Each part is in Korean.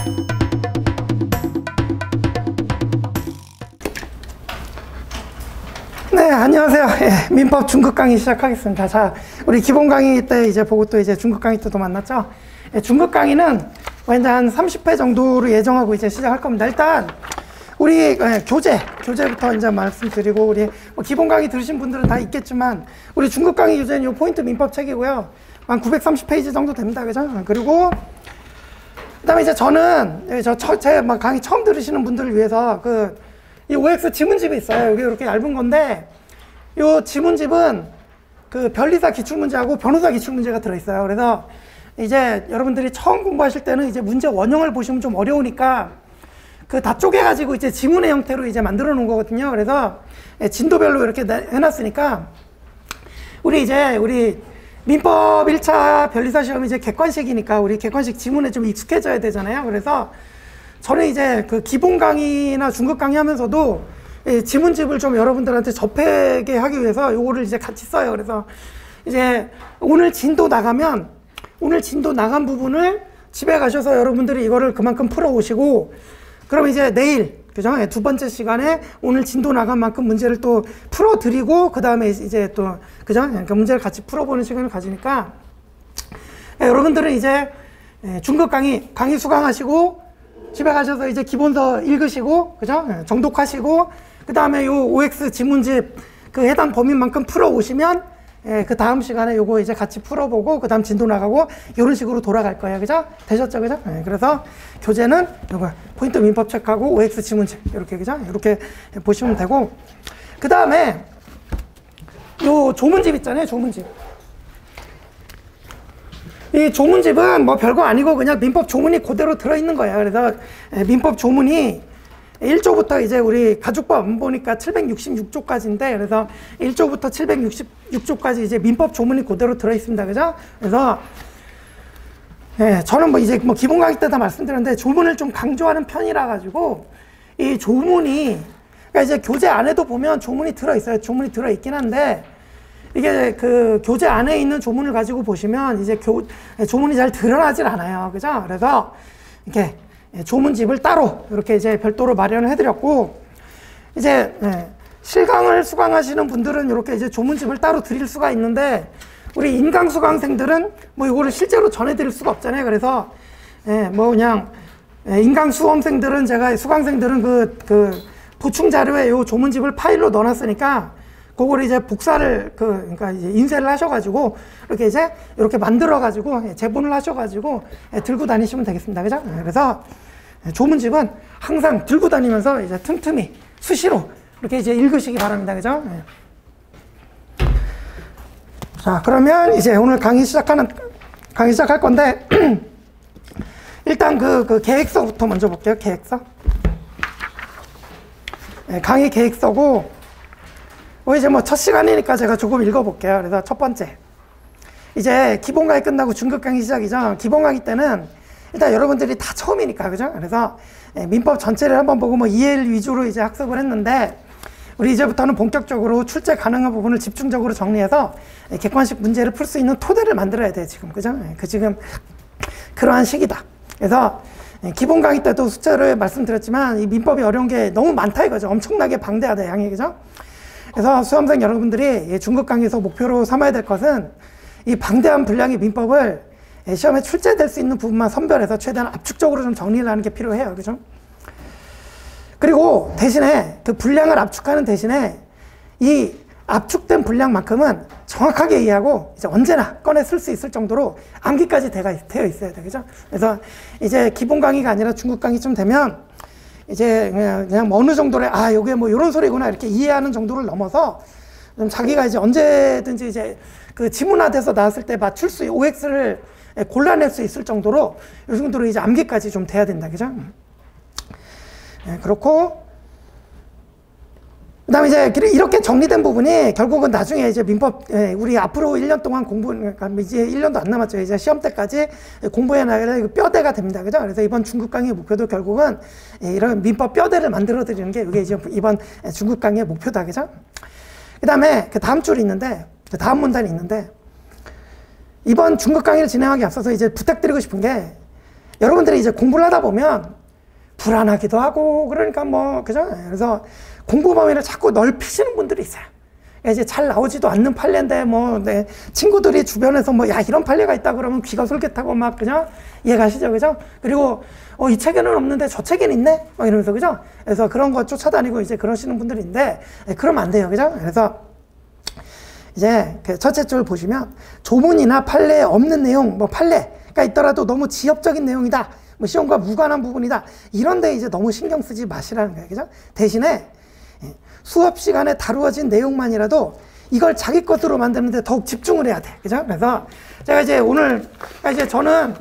네, 안녕하세요. 예, 민법 중급 강의 시작하겠습니다. 자, 우리 기본 강의 때 이제 보고 또 이제 중급 강의 때도 만났죠. 예, 중급 강의는 이제 한 30회 정도로 예정하고 이제 시작할 겁니다. 일단 우리 교재부터 이제 말씀드리고, 우리 뭐 기본 강의 들으신 분들은 다 있겠지만 우리 중급 강의 교재는 이 포인트 민법 책이고요. 한 930페이지 정도 됩니다. 그죠? 그리고 그다음에 이제 저는 제 강의 처음 들으시는 분들을 위해서 이 OX 지문집이 있어요. 여기 이렇게 얇은 건데, 이 지문집은 그 변리사 기출문제하고 변호사 기출문제가 들어있어요. 그래서 이제 여러분들이 처음 공부하실 때는 이제 문제 원형을 보시면 좀 어려우니까 다 쪼개가지고 이제 지문의 형태로 이제 만들어 놓은 거거든요. 그래서 진도별로 이렇게 해놨으니까 우리 민법 1차 변리사 시험이 이제 객관식이니까 우리 객관식 지문에 좀 익숙해져야 되잖아요. 그래서 저는 이제 기본 강의나 중급 강의 하면서도 지문집을 좀 여러분들한테 접하게 하기 위해서 요거를 이제 같이 써요. 그래서 이제 오늘 진도 나간 부분을 집에 가셔서 여러분들이 이거를 그만큼 풀어 오시고, 그럼 이제 내일, 그죠? 두 번째 시간에 오늘 진도 나간 만큼 문제를 또 풀어 드리고, 그 다음에 이제 또, 그죠? 그러니까 문제를 같이 풀어보는 시간을 가지니까, 여러분들은 이제 중급 강의 수강하시고, 집에 가셔서 이제 기본서 읽으시고, 그죠? 정독하시고, 그 다음에 요 OX 지문집 해당 범위만큼 풀어 오시면, 그 다음 시간에 요거 이제 같이 풀어보고, 그 다음 진도 나가고, 요런 식으로 돌아갈 거예요. 그죠? 되셨죠? 그죠? 그래서 교재는 요거, 포인트 민법 책하고 OX 지문집, 이렇게, 그죠? 이렇게 보시면 되고, 그 다음에 요 조문집 있잖아요. 조문집. 이 조문집은 뭐 별거 아니고 그냥 민법 조문이 그대로 들어있는 거예요. 그래서 민법 조문이 1조부터 이제 우리 가족법 안 보니까 766조까지인데, 그래서 1조부터 766조까지 이제 민법 조문이 그대로 들어있습니다. 그죠? 그래서 저는 이제 기본 강의 때 다 말씀드렸는데 조문을 좀 강조하는 편이라 가지고 이 조문이, 그러니까 이제 교재 안에도 보면 조문이 들어있어요. 조문이 들어있긴 한데, 이게 교재 안에 있는 조문을 가지고 보시면 이제 조문이 잘 드러나질 않아요. 그죠? 그래서 이렇게 조문집을 따로 이렇게 이제 별도로 마련을 해드렸고, 이제 실강을 수강하시는 분들은 이렇게 이제 조문집을 따로 드릴 수가 있는데, 우리 인강 수강생들은 뭐 이거를 실제로 전해드릴 수가 없잖아요. 그래서 그냥 인강 수험생들은 수강생들은 보충 자료에 요 조문집을 파일로 넣어놨으니까 그거를 이제 복사를 그러니까 이제 인쇄를 하셔가지고 이렇게 만들어가지고 제본을 하셔가지고 들고 다니시면 되겠습니다. 그죠? 그래서 조문집은 항상 들고 다니면서 이제 틈틈이 수시로 이렇게 이제 읽으시기 바랍니다. 그죠? 자, 그러면 이제 오늘 강의 시작할 건데 일단 계획서부터 먼저 볼게요. 계획서. 강의 계획서고, 이제 첫 시간이니까 제가 조금 읽어볼게요. 그래서 첫 번째, 이제 기본 강의 끝나고 중급 강의 시작이죠. 기본 강의 때는 일단 여러분들이 다 처음이니까, 그죠? 그래서 민법 전체를 한번 보고 이해를 위주로 이제 학습을 했는데, 우리 이제부터는 본격적으로 출제 가능한 부분을 집중적으로 정리해서 객관식 문제를 풀 수 있는 토대를 만들어야 돼요, 지금. 그죠? 지금 그러한 시기다. 그래서 기본 강의 때도 숫자를 말씀드렸지만 이 민법이 어려운 게 너무 많다 이거죠. 엄청나게 방대하다, 양이. 그죠? 그래서 수험생 여러분들이 중급 강의에서 목표로 삼아야 될 것은 이 방대한 분량의 민법을 시험에 출제될 수 있는 부분만 선별해서 최대한 압축적으로 좀 정리를 하는 게 필요해요. 그죠? 그리고 대신에 분량을 압축하는 대신에 이 압축된 분량만큼은 정확하게 이해하고 이제 언제나 꺼내 쓸 수 있을 정도로 암기까지 되어 있어야 돼요. 그죠? 그래서 이제 기본 강의가 아니라 중급 강의쯤 되면 이제 그냥 어느 정도로 요게 요런 소리구나 이렇게 이해하는 정도를 넘어서 좀 자기가 이제 언제든지 이제 지문화돼서 나왔을 때 맞출 수 있는 OX를 골라낼 수 있을 정도로 이 정도로 이제 암기까지 좀 돼야 된다. 그죠? 그렇고, 그 다음에 이제 이렇게 정리된 부분이 결국은 나중에 이제 민법, 우리 앞으로 1년 동안 그러니까 이제 1년도 안 남았죠. 이제 시험 때까지 공부해 나가야 뼈대가 됩니다. 그죠? 그래서 이번 중급 강의의 목표도 결국은 이런 민법 뼈대를 만들어 드리는 게 이게 이제 이번 중급 강의의 목표다. 그죠? 그 다음에 다음 줄이 있는데, 다음 문단이 있는데, 이번 중급 강의를 진행하기 앞서서 이제 부탁드리고 싶은 게, 여러분들이 이제 공부를 하다 보면 불안하기도 하고, 그러니까 뭐, 그죠? 그래서 공부 범위를 자꾸 넓히시는 분들이 있어요. 이제 잘 나오지도 않는 판례인데, 뭐, 내 친구들이 주변에서 뭐, 야, 이런 판례가 있다 그러면 귀가 솔깃하고 막, 그죠? 이해가시죠? 그죠? 그리고, 이 책에는 없는데 저 책에는 있네? 막 이러면서, 그죠? 그래서 그런 거 쫓아다니고 이제 그러시는 분들인데, 그러면 안 돼요. 그죠? 그래서, 이제, 그 첫째 줄 보시면, 조문이나 판례에 없는 내용, 뭐, 판례가 있더라도 너무 지엽적인 내용이다. 뭐, 시험과 무관한 부분이다. 이런데 이제 너무 신경 쓰지 마시라는 거예요. 그죠? 대신에, 수업 시간에 다루어진 내용만이라도 이걸 자기 것으로 만드는데 더욱 집중을 해야 돼. 그죠? 그래서 제가 이제 오늘, 이제 저는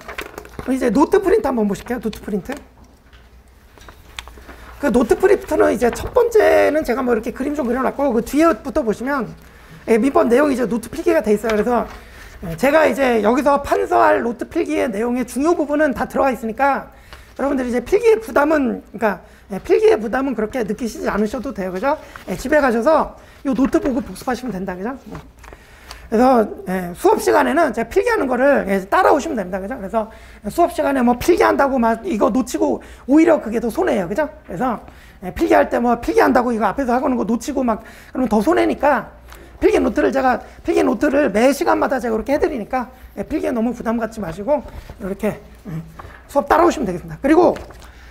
이제 노트 프린트 한번 보실게요. 노트 프린트. 그 노트 프린트는 이제 첫 번째는 제가 뭐 이렇게 그림 좀 그려놨고, 그 뒤에부터 보시면 민법 내용이 이제 노트 필기가 돼 있어요. 그래서 제가 이제 여기서 판서할 노트 필기의 내용의 중요 부분은 다 들어가 있으니까 여러분들이 이제 필기의 부담은, 그러니까 필기의 부담은 그렇게 느끼시지 않으셔도 돼요. 그죠? 집에 가셔서 이 노트 보고 복습하시면 된다. 그죠? 그래서 수업 시간에는 제가 필기하는 거를 따라오시면 됩니다. 그죠? 그래서 수업 시간에 뭐 필기한다고 막 이거 놓치고 오히려 그게 더 손해예요. 그죠? 그래서 필기할 때 뭐 필기한다고 이거 앞에서 하고 있는 거 놓치고 막 그러면 더 손해니까 필기 노트를 매 시간마다 제가 이렇게 해드리니까 필기에 너무 부담 갖지 마시고 이렇게 수업 따라오시면 되겠습니다. 그리고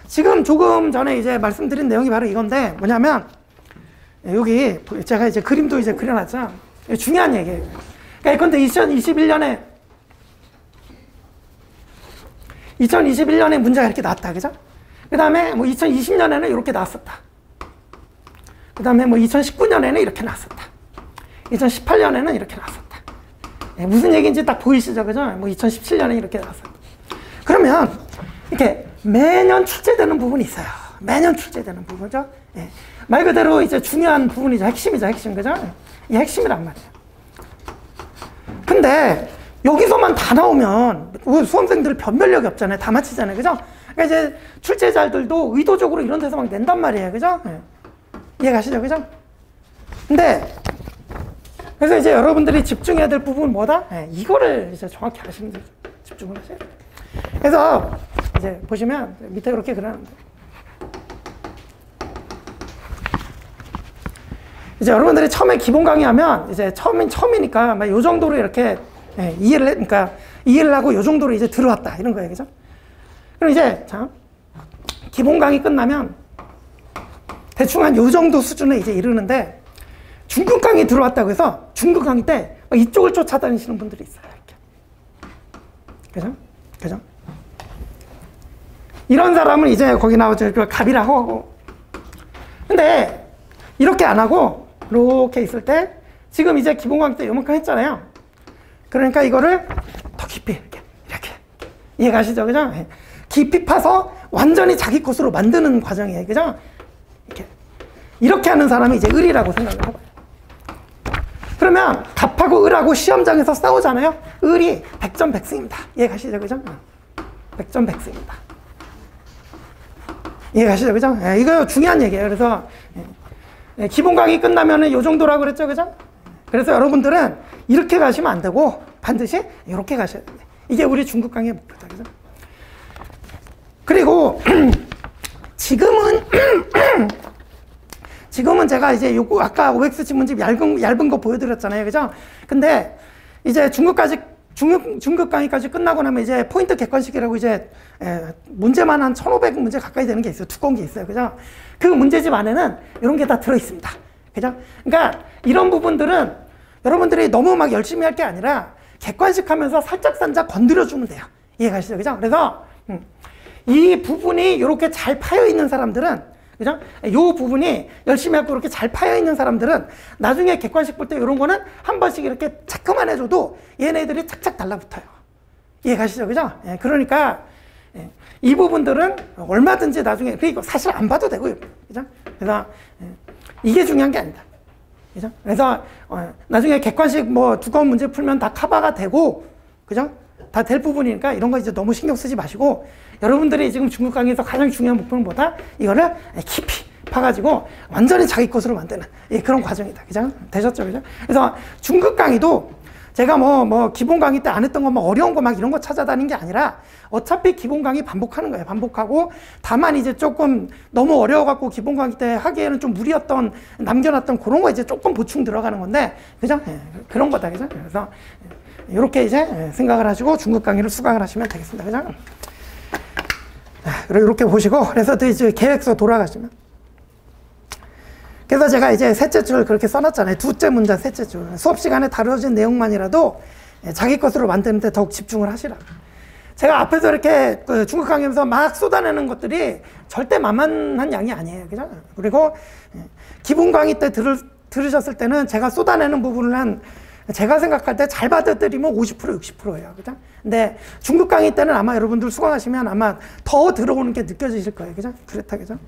지금 조금 전에 이제 말씀드린 내용이 바로 이건데, 뭐냐면 여기 제가 이제 그림도 이제 그려놨죠. 중요한 얘기예요. 그러니까 근데 2021년에 문제가 이렇게 나왔다. 그죠? 그 다음에 뭐 2020년에는 이렇게 나왔었다. 그 다음에 뭐 2019년에는 이렇게 나왔었다. 2018년에는 이렇게 나왔었다. 무슨 얘기인지 딱 보이시죠? 그죠? 뭐 2017년에 이렇게 나왔었다. 그러면 이렇게 매년 출제되는 부분이 있어요. 매년 출제되는 부분이죠. 말 그대로 이제 중요한 부분이죠. 핵심이죠. 핵심. 그죠? 이 핵심이란 말이에요. 근데 여기서만 다 나오면 수험생들 변별력이 없잖아요. 다 맞히잖아요. 그죠? 그러니까 이제 출제자들도 의도적으로 이런 데서 막 낸단 말이에요. 그죠? 이해가시죠? 그죠? 근데 그래서 이제 여러분들이 집중해야 될 부분은 뭐다? 이거를 이제 정확히 아시는 데 집중을 하셔야 돼요. 그래서 이제 보시면 밑에 이렇게 그려놨는데, 이제 여러분들이 처음에 기본 강의하면 이제 처음이니까 막 요 정도로 이렇게 그러니까 이해를 하고 요 정도로 이제 들어왔다 이런 거예요. 그죠? 그럼 이제 자, 기본 강의 끝나면 대충 한 요 정도 수준에 이제 이르는데, 중급 강의 들어왔다고 해서 중급 강의 때 이쪽을 쫓아다니시는 분들이 있어요. 이렇게. 그죠? 그죠? 이런 사람은 이제 거기 나오죠. 갑이라고 하고. 근데 이렇게 안 하고 이렇게 있을 때 지금 이제 기본 강의 때 요만큼 했잖아요. 그러니까 이거를 더 깊이 이렇게 이해가시죠? 그죠? 깊이 파서 완전히 자기 것으로 만드는 과정이에요. 그죠? 이렇게 하는 사람이 이제 을이라고 생각을 해봐요. 그러면 갑하고 을하고 시험장에서 싸우잖아요. 을이 100점 100승입니다. 이해가시죠? 그죠? 100점 100승입니다. 이해가시죠? 그죠? 이거 중요한 얘기예요. 그래서 기본 강의 끝나면은 요 정도라고 그랬죠? 그죠? 그래서 여러분들은 이렇게 가시면 안 되고 반드시 이렇게 가셔야 돼요. 이게 우리 중급 강의의 목표다. 그죠? 그리고 지금은 제가 이제 요거 아까 OX 지문집 얇은 거 보여드렸잖아요. 그죠? 근데 이제 중급 강의까지 끝나고 나면 이제 포인트 객관식이라고 이제 문제만 한 1500문제 가까이 되는 게 있어요. 두꺼운 게 있어요. 그죠? 그 문제집 안에는 이런 게 다 들어있습니다. 그죠? 그러니까 이런 부분들은 여러분들이 너무 막 열심히 할 게 아니라 객관식 하면서 살짝 건드려주면 돼요. 이해가시죠? 그죠? 그래서 이 부분이 이렇게 잘 파여 있는 사람들은, 그죠? 이 부분이 열심히 하고 이렇게 잘 파여 있는 사람들은 나중에 객관식 볼 때 이런 거는 한 번씩 이렇게 체크만 해줘도 얘네들이 착착 달라붙어요. 이해가시죠? 그죠? 그러니까 이 부분들은 얼마든지 나중에, 그리고 사실 안 봐도 되고요. 그죠? 그래서 이게 중요한 게 아니다. 그죠? 그래서 나중에 객관식 뭐 두꺼운 문제 풀면 다 커버가 되고, 그죠? 다 될 부분이니까 이런 거 이제 너무 신경 쓰지 마시고, 여러분들이 지금 중급 강의에서 가장 중요한 목표는 뭐다? 이거를 깊이 파가지고 완전히 자기 것으로 만드는 그런 과정이다. 그죠? 되셨죠? 그죠? 그래서 중급 강의도 제가 뭐 기본 강의 때 안 했던 거 뭐 어려운 거 막 이런 거 찾아다니는 게 아니라 어차피 기본 강의 반복하는 거예요. 반복하고 다만 이제 조금 너무 어려워갖고 기본 강의 때 하기에는 좀 무리였던 남겨놨던 그런 거 이제 조금 보충 들어가는 건데 그죠? 예, 그런 거다 그죠? 그래서 이렇게 이제 생각을 하시고 중급 강의를 수강을 하시면 되겠습니다. 그죠? 그리고 이렇게 보시고 그래서 또 이제 계획서 돌아가시면 그래서 제가 이제 셋째 줄 그렇게 써놨잖아요. 두째 문장, 셋째 줄. 수업 시간에 다뤄진 내용만이라도 자기 것으로 만드는데 더욱 집중을 하시라. 제가 앞에서 이렇게 그 중급 강의하면서 막 쏟아내는 것들이 절대 만만한 양이 아니에요. 그죠? 그리고 기본 강의 때 들으셨을 때는 제가 쏟아내는 부분을 제가 생각할 때 잘 받아들이면 50%, 60%예요. 그죠? 근데 중급 강의 때는 아마 여러분들 수강하시면 아마 더 들어오는 게 느껴지실 거예요. 그죠? 그렇다. 그죠?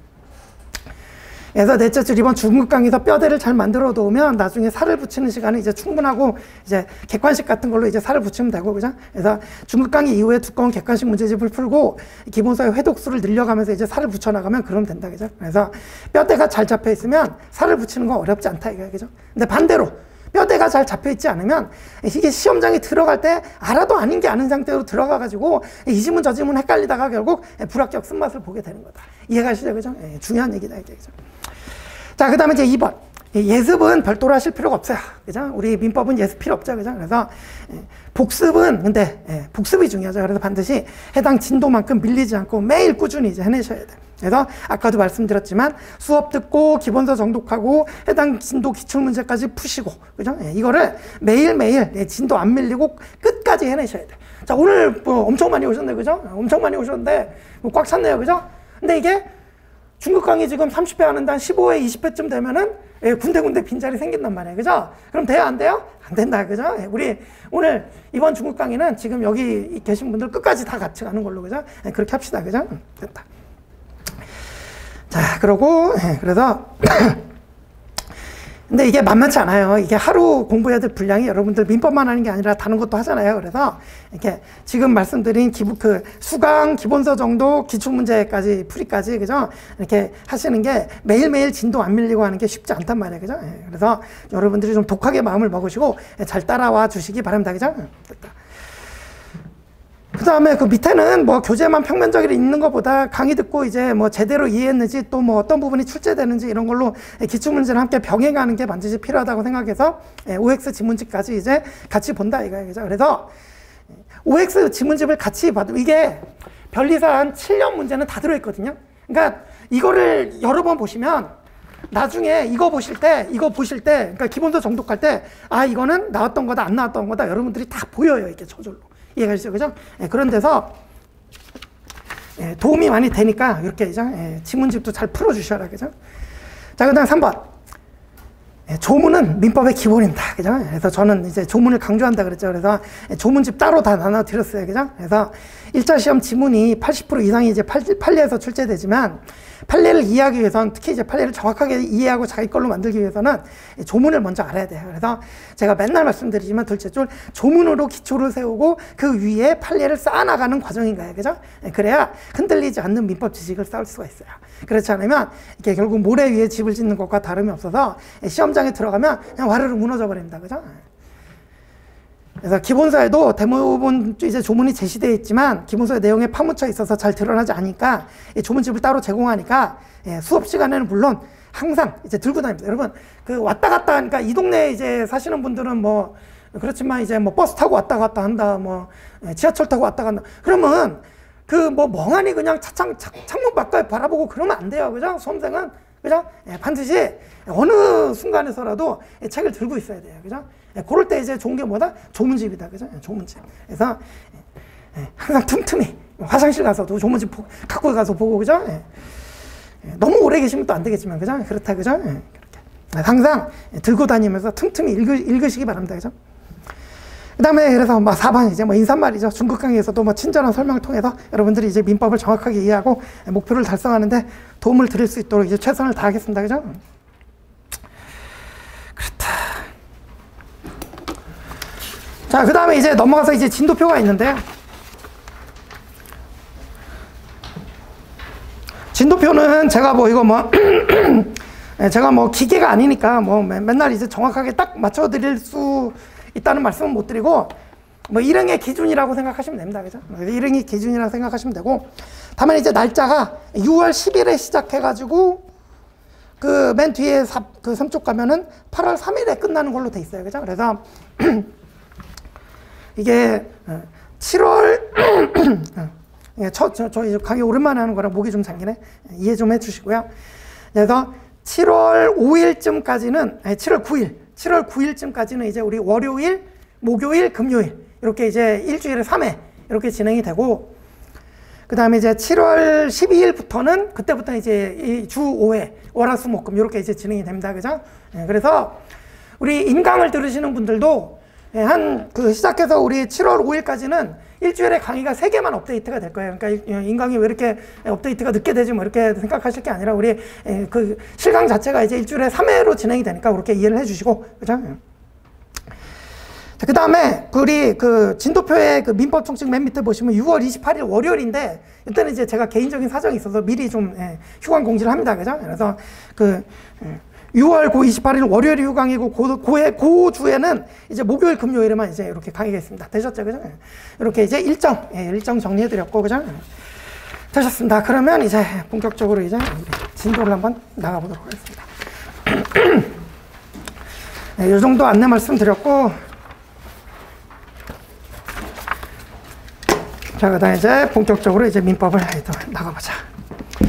그래서 넷째 줄 이번 중급 강의에서 뼈대를 잘 만들어 놓으면 나중에 살을 붙이는 시간이 이제 충분하고 이제 객관식 같은 걸로 이제 살을 붙이면 되고, 그죠? 그래서 중급 강의 이후에 두꺼운 객관식 문제집을 풀고 기본서의 회독수를 늘려가면서 이제 살을 붙여 나가면 그러면 된다, 그죠? 그래서 뼈대가 잘 잡혀 있으면 살을 붙이는 건 어렵지 않다, 이거야, 그죠? 근데 반대로 뼈대가 잘 잡혀 있지 않으면 이게 시험장에 들어갈 때 알아도 아닌 게 아닌 상태로 들어가가지고 이 지문 저 지문 헷갈리다가 결국 불합격 쓴맛을 보게 되는 거다. 이해가시죠, 그죠? 중요한 얘기다, 이게, 그죠? 자, 그 다음에 이제 2번. 예습은 별도로 하실 필요가 없어요. 그죠? 우리 민법은 예습 필요 없죠. 그죠? 그래서 복습은, 근데, 복습이 중요하죠. 그래서 반드시 해당 진도만큼 밀리지 않고 매일 꾸준히 이제 해내셔야 돼요. 그래서 아까도 말씀드렸지만 수업 듣고 기본서 정독하고 해당 진도 기출문제까지 푸시고, 그죠? 이거를 매일매일 진도 안 밀리고 끝까지 해내셔야 돼요. 자, 오늘 뭐 엄청 많이 오셨네. 그죠? 엄청 많이 오셨는데 뭐 꽉 찼네요. 그죠? 근데 이게 중급 강의 지금 30회 하는데 한 15회, 20회쯤 되면은 군데군데 빈자리 생긴단 말이에요. 그죠? 그럼 돼요? 안 돼요? 안 된다. 그죠? 우리 오늘 이번 중급 강의는 지금 여기 계신 분들 끝까지 다 같이 가는 걸로. 그죠? 그렇게 합시다. 그죠? 됐다. 자, 그러고, 그래서 근데 이게 만만치 않아요. 이게 하루 공부해야 될 분량이 여러분들 민법만 하는 게 아니라 다른 것도 하잖아요. 그래서 이렇게 지금 말씀드린 수강, 기본서 정도, 기출문제까지, 풀이까지, 그죠? 이렇게 하시는 게 매일매일 진도 안 밀리고 하는 게 쉽지 않단 말이에요. 그죠? 그래서 여러분들이 좀 독하게 마음을 먹으시고 잘 따라와 주시기 바랍니다. 그죠? 됐다. 그 다음에 그 밑에는 뭐 교재만 평면적으로 있는 것보다 강의 듣고 이제 뭐 제대로 이해했는지 또 뭐 어떤 부분이 출제되는지 이런 걸로 기출문제를 함께 병행하는 게 반드시 필요하다고 생각해서 OX 지문집까지 이제 같이 본다 이거죠. 그래서 OX 지문집을 같이 봐도 이게 변리사 한 7년 문제는 다 들어있거든요. 그러니까 이거를 여러 번 보시면 나중에 이거 보실 때, 그러니까 기본서 정독할 때, 아, 이거는 나왔던 거다, 안 나왔던 거다, 여러분들이 다 보여요, 이게 저절로. 이해가시죠? 그죠? 그런 데서 도움이 많이 되니까 이렇게 지문집도 잘 풀어주셔라. 그죠? 자, 그 다음 3번. 조문은 민법의 기본입니다. 그죠? 그래서 저는 이제 조문을 강조한다 그랬죠. 그래서 조문집 따로 다 나눠 드렸어요. 그죠? 그래서 1차 시험 지문이 80% 이상이 이제 판례에서 출제되지만 판례를 이해하기 위해서는 특히 이제 판례를 정확하게 이해하고 자기 걸로 만들기 위해서는 조문을 먼저 알아야 돼요. 그래서 제가 맨날 말씀드리지만 둘째 줄 조문으로 기초를 세우고 그 위에 판례를 쌓아나가는 과정인 거예요. 그죠? 그래야 흔들리지 않는 민법 지식을 쌓을 수가 있어요. 그렇지 않으면 이게 결국 모래 위에 집을 짓는 것과 다름이 없어서 시험장에 들어가면 그냥 와르르 무너져 버립니다. 그죠? 그래서 기본서에도 대부분 이제 조문이 제시되어 있지만 기본서의 내용에 파묻혀 있어서 잘 드러나지 않으니까 조문집을 따로 제공하니까 수업 시간에는 물론 항상 이제 들고 다닙니다. 여러분 그 왔다 갔다 하니까 이 동네에 이제 사시는 분들은 뭐 그렇지만 이제 뭐 버스 타고 왔다 갔다 한다, 뭐 지하철 타고 왔다 갔다 그러면 그 뭐 멍하니 그냥 창문 밖을 바라보고 그러면 안 돼요. 그죠? 수험생은 그죠? 반드시 어느 순간에서라도 책을 들고 있어야 돼요. 그죠? 그럴 때 이제 좋은 게 뭐다? 조문집이다. 그죠? 조문집. 그래서 항상 틈틈이 화장실 가서도 조문집 갖고 가서 보고, 그죠? 너무 오래 계시면 또 안 되겠지만, 그죠? 그렇다. 그죠? 그렇게. 항상 들고 다니면서 틈틈이 읽으시기 바랍니다. 그죠? 그 다음에 그래서 뭐 4번 이제 뭐 인사말이죠. 중급 강의에서도 뭐 친절한 설명을 통해서 여러분들이 이제 민법을 정확하게 이해하고 목표를 달성하는데 도움을 드릴 수 있도록 이제 최선을 다하겠습니다. 그죠? 그렇다. 자, 그 다음에 이제 넘어가서 이제 진도표가 있는데요. 진도표는 제가 뭐 이거 뭐 제가 뭐 기계가 아니니까 뭐 맨날 이제 정확하게 딱 맞춰 드릴 수 있다는 말씀은 못 드리고, 뭐 일행의 기준이라고 생각하시면 됩니다. 그죠? 일행의 기준이라고 생각하시면 되고, 다만 이제 날짜가 6월 10일에 시작해가지고, 그 맨 뒤에 그 3쪽 가면은 8월 3일에 끝나는 걸로 돼 있어요. 그죠? 그래서, 이게 7월, 저 이제 강의 오랜만에 하는 거라 목이 좀 잠기네. 이해 좀 해주시고요. 그래서 7월 5일쯤까지는, 아니 7월 9일쯤까지는 이제 우리 월요일, 목요일, 금요일, 이렇게 이제 일주일에 3회, 이렇게 진행이 되고, 그 다음에 이제 7월 12일부터는, 그때부터 이제 이 주 5회, 월화수목금, 이렇게 이제 진행이 됩니다. 그죠? 그래서 우리 인강을 들으시는 분들도 시작해서 우리 7월 5일까지는 일주일에 강의가 3개만 업데이트가 될 거예요. 그러니까 인강이 왜 이렇게 업데이트가 늦게 되지 뭐 이렇게 생각하실 게 아니라 우리 그 실강 자체가 이제 일주일에 3회로 진행이 되니까 그렇게 이해를 해주시고, 그죠? 그 다음에 우리 그 진도표의 그 민법 총칙 맨 밑에 보시면 6월 28일 월요일인데, 이때는 이제 제가 개인적인 사정이 있어서 미리 좀 휴강 공지를 합니다. 그죠? 그래서 6월 28일 월요일이 휴강이고, 그 주에는 이제 목요일, 금요일에만 이제 이렇게 강의가 있습니다. 되셨죠? 그죠? 이렇게 이제 일정 정리해드렸고, 그죠? 되셨습니다. 그러면 이제 본격적으로 이제 진도를 한번 나가보도록 하겠습니다. 이 정도 안내 말씀드렸고, 자, 그 다음에 이제 본격적으로 이제 민법을 나가보자.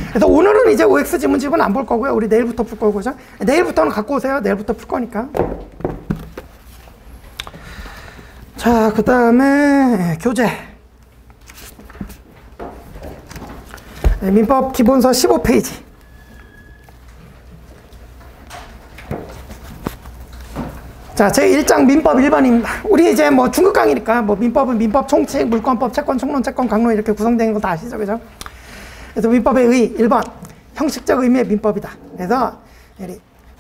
그래서 오늘은 이제 OX 지문집은 안 볼 거고요. 우리 내일부터 풀 거고, 그죠? 내일부터는 갖고 오세요. 내일부터 풀 거니까. 자, 그 다음에 교재. 민법 기본서 15페이지. 자, 제1장 민법 1번입니다. 우리 이제 뭐 중급 강의니까 뭐 민법은 민법 총칙, 물권법, 채권, 총론, 채권, 강론 이렇게 구성되는 거 다 아시죠? 그죠? 그래서 민법의 의 1번 형식적 의미의 민법이다. 그래서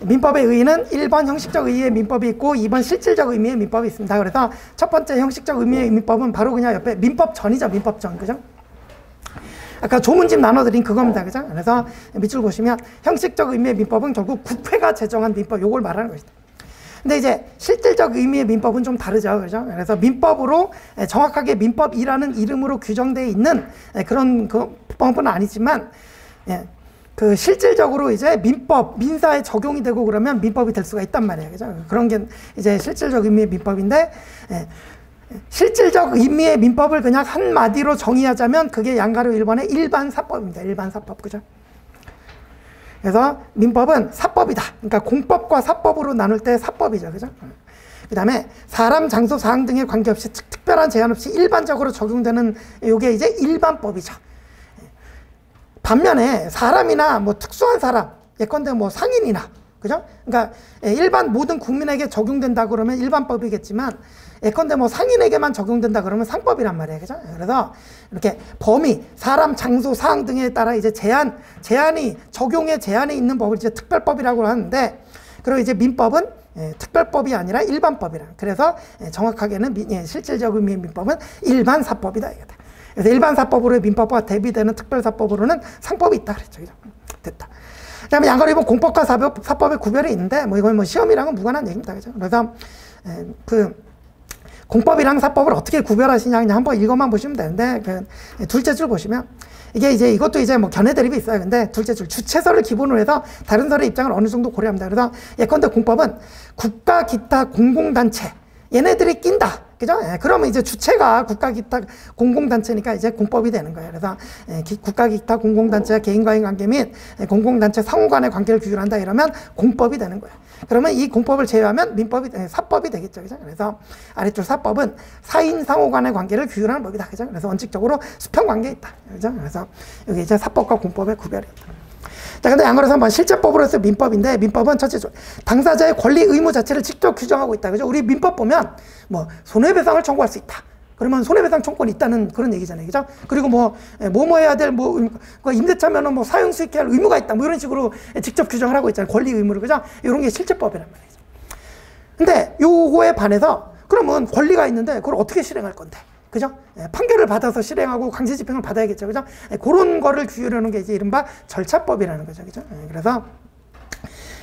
민법의 의의는 1번 형식적 의미의 민법이 있고 2번 실질적 의미의 민법이 있습니다. 그래서 첫 번째 형식적 의미의 민법은 바로 그냥 옆에 민법전이죠. 민법전. 그죠? 아까 조문집 나눠드린 그겁니다. 그죠? 그래서 밑줄 보시면 형식적 의미의 민법은 결국 국회가 제정한 민법, 요걸 말하는 것이다. 근데 이제 실질적 의미의 민법은 좀 다르죠. 그죠? 그래서 민법으로 정확하게 민법이라는 이름으로 규정되어 있는 그런 그 법은 아니지만, 그 실질적으로 이제 민법, 민사에 적용이 되고 그러면 민법이 될 수가 있단 말이에요. 그죠? 그런 게 이제 실질적 의미의 민법인데, 실질적 의미의 민법을 그냥 한마디로 정의하자면 그게 양가로 1번의 일반사법입니다. 일반사법. 그죠? 그래서 민법은 사법이다. 그러니까 공법과 사법으로 나눌 때 사법이죠. 그죠? 그 다음에 사람, 장소, 사항 등에 관계없이 특별한 제한 없이 일반적으로 적용되는 요게 이제 일반법이죠. 반면에 사람이나 뭐 특수한 사람, 예컨대 뭐 상인이나, 그죠? 그러니까 일반 모든 국민에게 적용된다 그러면 일반법이겠지만, 예컨대 뭐 상인에게만 적용된다 그러면 상법이란 말이에요. 그죠? 그래서 이렇게 범위, 사람, 장소, 사항 등에 따라 이제 제한이, 적용의 제한이 있는 법을 이제 특별법이라고 하는데, 그리고 이제 민법은 특별법이 아니라 일반법이라. 그래서 정확하게는 실질적 의미의 민법은 일반사법이다. 이거다. 그래서 일반사법으로 민법과 대비되는 특별사법으로는 상법이 있다. 그랬죠. 그죠? 됐다. 그 다음에 양가로 보면 공법과 사법의 구별이 있는데, 뭐 이건 뭐 시험이랑은 무관한 얘기입니다. 그죠? 그래서 공법이랑 사법을 어떻게 구별하시냐, 그냥 한번 읽어만 보시면 되는데, 둘째 줄 보시면, 이게 이제 이것도 이제 뭐 견해 대립이 있어요. 근데 둘째 줄, 주체설을 기본으로 해서 다른 설의 입장을 어느 정도 고려합니다. 그래서 예컨대 공법은 국가, 기타, 공공단체, 얘네들이 낀다. 그죠? 그러면 이제 주체가 국가, 기타, 공공단체니까 이제 공법이 되는 거예요. 그래서 국가, 기타, 공공단체와 개인과의 관계 및 공공단체 상호 간의 관계를 규율한다 이러면 공법이 되는 거예요. 그러면 이 공법을 제외하면 사법이 되겠죠. 그죠? 그래서 아래쪽 사법은 사인 상호 간의 관계를 규율하는 법이다. 그죠? 그래서 원칙적으로 수평 관계에 있다. 그죠? 그래서 여기 이제 사법과 공법의 구별이 있다. 자, 근데 양가로 3번 실제법으로서 민법인데, 민법은 첫째 줄 당사자의 권리 의무 자체를 직접 규정하고 있다. 그죠? 우리 민법 보면 뭐 손해배상을 청구할 수 있다. 그러면 손해배상 청구권이 있다는 그런 얘기잖아요. 그죠? 그리고 뭐 해야 될 임대차면은 뭐 사용 수익해야 할 의무가 있다. 뭐 이런 식으로 직접 규정을 하고 있잖아요. 권리 의무를. 그죠? 이런 게 실제법이란 말이죠. 근데 요거에 반해서 그러면 권리가 있는데 그걸 어떻게 실행할 건데? 그죠? 판결을 받아서 실행하고 강제 집행을 받아야겠죠. 그죠? 그런 거를 규율하는 게 이제 이른바 절차법이라는 거죠. 그죠? 그래서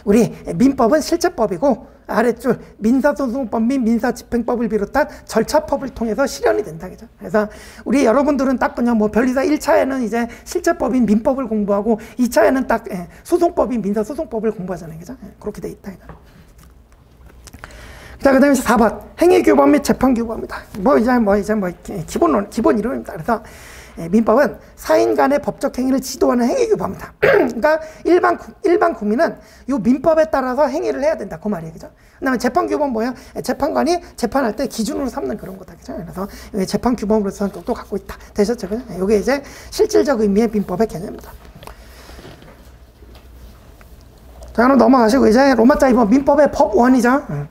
우리 민법은 실체법이고 아랫줄 민사소송법 및 민사집행법을 비롯한 절차법을 통해서 실현이 된다. 그죠? 그래서 우리 여러분들은 딱 그냥 뭐 변리사 1차에는 이제 실체법인 민법을 공부하고 2차에는 딱 소송법인 민사소송법을 공부하잖아요. 그죠? 그렇게 돼 있다. 자, 그 다음에 4번. 행위규범 및 재판규범이다. 기본 이론입니다. 그래서 민법은 사인 간의 법적 행위를 지도하는 행위규범이다. 그러니까 일반 국민은 이 민법에 따라서 행위를 해야 된다. 그 말이에요. 그죠? 그 다음에 재판규범 뭐예요? 재판관이 재판할 때 기준으로 삼는 그런 거다. 그죠? 그래서 재판규범으로서 성격도 갖고 있다. 되셨죠? 그죠? 이게 이제 실질적 의미의 민법의 개념입니다. 자, 그럼 넘어가시고 이제 로마자 2번 민법의 법원이죠.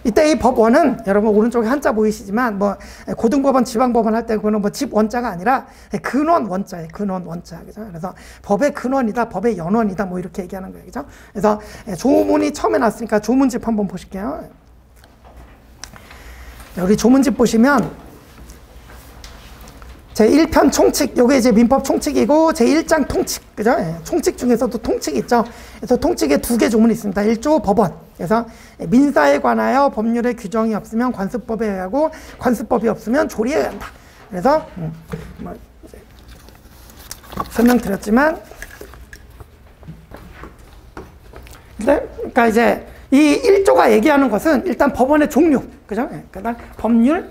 이때 이 법원은 여러분 오른쪽에 한자 보이시지만 뭐 고등법원, 지방법원 할 때 그거는 뭐 집 원자가 아니라 근원 원자예요. 근원 원자. 그죠? 그래서 법의 근원이다, 법의 연원이다, 뭐 이렇게 얘기하는 거예요. 그죠? 그래서 조문이 처음에 나왔으니까 조문집 한번 보실게요. 우리 조문집 보시면 제1편 총칙, 요게 이제 민법 총칙이고, 제1장 통칙, 그죠? 총칙 중에서도 통칙이 있죠. 그래서 통칙에 2개 조문이 있습니다. 1조 법원. 그래서 민사에 관하여 법률의 규정이 없으면 관습법에 의하고, 관습법이 없으면 조리에 의한다. 그래서, 설명드렸지만, 그러니까 이제 이 1조가 얘기하는 것은 일단 법원의 종류, 그죠? 그다음 법률,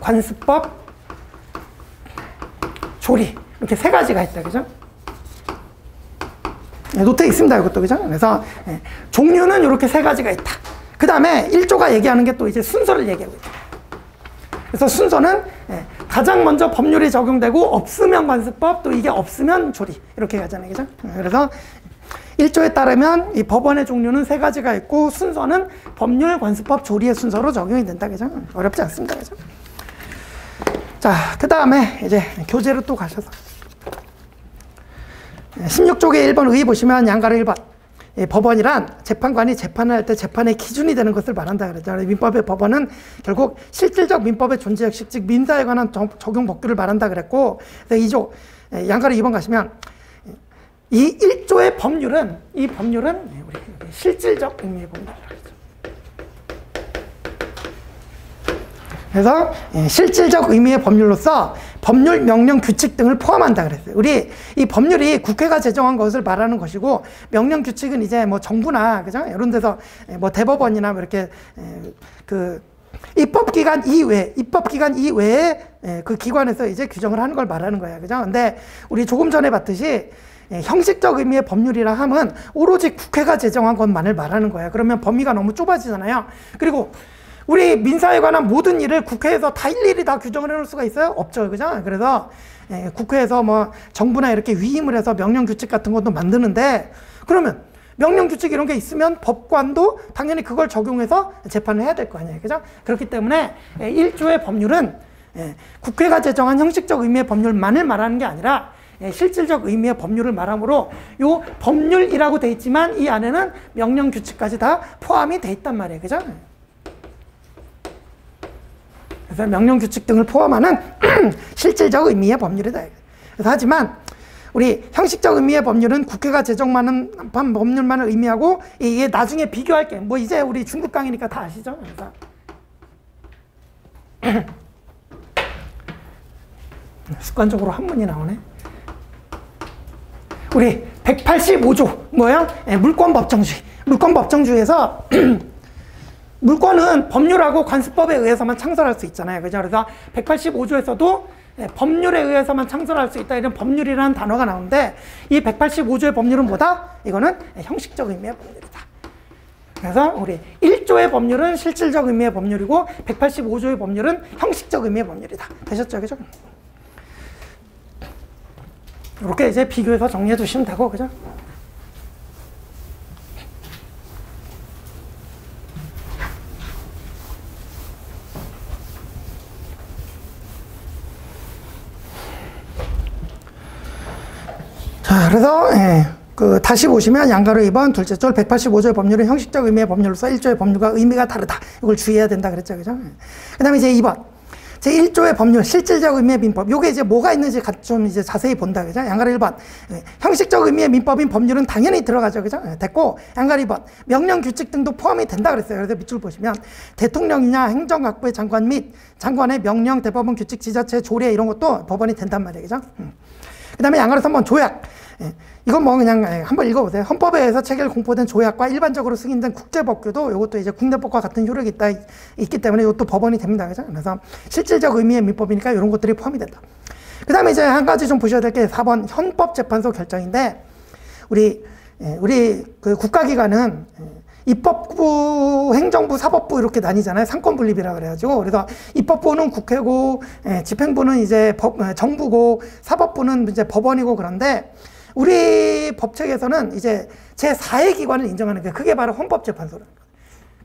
관습법, 조리 이렇게 3가지가 있다. 그죠? 노트에 있습니다. 이것도. 그죠? 그래서 종류는 이렇게 3가지가 있다. 그 다음에 1조가 얘기하는 게 또 이제 순서를 얘기하고 있다. 그래서 순서는 가장 먼저 법률이 적용되고 없으면 관습법, 또 이게 없으면 조리 이렇게 가잖아요. 그죠? 그래서 1조에 따르면 이 법원의 종류는 3가지가 있고 순서는 법률, 관습법, 조리의 순서로 적용이 된다. 그죠? 어렵지 않습니다. 그죠? 자, 그 다음에 이제 교재로 또 가셔서 16쪽에 1번 의 보시면 양가로 1번 법원이란 재판관이 재판을 할 때 재판의 기준이 되는 것을 말한다 그랬잖아요. 민법의 법원은 결국 실질적 민법의 존재 역식, 즉 민사에 관한 적용 법규를 말한다 그랬고, 그래서 2조 양가로 2번 가시면 이 1조의 법률은 우리 실질적 의미의 법률이라고 했죠. 그래서 실질적 의미의 법률로서 법률, 명령, 규칙 등을 포함한다 그랬어요. 우리 이 법률이 국회가 제정한 것을 말하는 것이고, 명령, 규칙은 이제 뭐 정부나 그죠? 이런 데서 뭐 대법원이나 뭐 이렇게 그 입법기관 이외에 그 기관에서 이제 규정을 하는 걸 말하는 거예요. 그죠? 근데 우리 조금 전에 봤듯이 형식적 의미의 법률이라 함은 오로지 국회가 제정한 것만을 말하는 거예요. 그러면 범위가 너무 좁아지잖아요. 그리고 우리 민사에 관한 모든 일을 국회에서 다 일일이 다 규정을 해놓을 수가 있어요? 없죠. 그죠? 그래서 국회에서 뭐 정부나 이렇게 위임을 해서 명령 규칙 같은 것도 만드는데, 그러면 명령 규칙 이런 게 있으면 법관도 당연히 그걸 적용해서 재판을 해야 될 거 아니에요. 그죠? 그렇기 때문에 1조의 법률은 국회가 제정한 형식적 의미의 법률만을 말하는 게 아니라 실질적 의미의 법률을 말하므로 요 법률이라고 돼 있지만 이 안에는 명령 규칙까지 다 포함이 돼 있단 말이에요. 그죠? 그래서 명령 규칙 등을 포함하는 실질적 의미의 법률이다. 그래서 하지만 우리 형식적 의미의 법률은 국회가 제정하는 법률만을 의미하고, 이게 나중에 비교할게. 뭐 이제 우리 중급 강의니까 다 아시죠? 그래서 습관적으로 한문이 나오네. 우리 185조 뭐야? 물권법정주의. 물권법정주의에서 물권은 법률하고 관습법에 의해서만 창설할 수 있잖아요. 그죠? 그래서 185조에서도 법률에 의해서만 창설할 수 있다, 이런 법률이라는 단어가 나오는데, 이 185조의 법률은 뭐다? 이거는 형식적 의미의 법률이다. 그래서 우리 1조의 법률은 실질적 의미의 법률이고 185조의 법률은 형식적 의미의 법률이다. 되셨죠? 그죠? 이렇게 이제 비교해서 정리해 두시면 되고, 그죠? 자, 그래서 다시 보시면 양가로 2번 둘째 줄 185조의 법률은 형식적 의미의 법률로서 1조의 법률과 의미가 다르다. 이걸 주의해야 된다 그랬죠. 그죠? 그 다음에 이제 2번. 제1조의 법률, 실질적 의미의 민법. 요게 이제 뭐가 있는지 좀 이제 자세히 본다. 그죠? 양가리 1번. 형식적 의미의 민법인 법률은 당연히 들어가죠. 그죠? 됐고, 양가리 2번. 명령, 규칙 등도 포함이 된다 그랬어요. 그래서 밑줄 보시면 대통령이나 행정각부의 장관 및 장관의 명령, 대법원, 규칙, 지자체, 조례 이런 것도 법원이 된단 말이에요. 그죠? 그 다음에 양가리 3번 조약. 이건 뭐 그냥 한번 읽어보세요. 헌법에 의해서 체결 공포된 조약과 일반적으로 승인된 국제법규도 이것도 이제 국내법과 같은 효력이 있기 때문에 이것도 법원이 됩니다. 그죠? 그래서 실질적 의미의 민법이니까 이런 것들이 포함이 된다. 그 다음에 이제 한 가지 좀 보셔야 될 게 4번 헌법재판소 결정인데 우리 그 국가기관은 입법부, 행정부, 사법부 이렇게 나뉘잖아요. 상권분립이라 그래가지고. 그래서 입법부는 국회고, 집행부는 이제 정부고, 사법부는 이제 법원이고 그런데 우리 법책에서는 이제 제4의 기관을 인정하는 게 그게 바로 헌법재판소라는 거예요.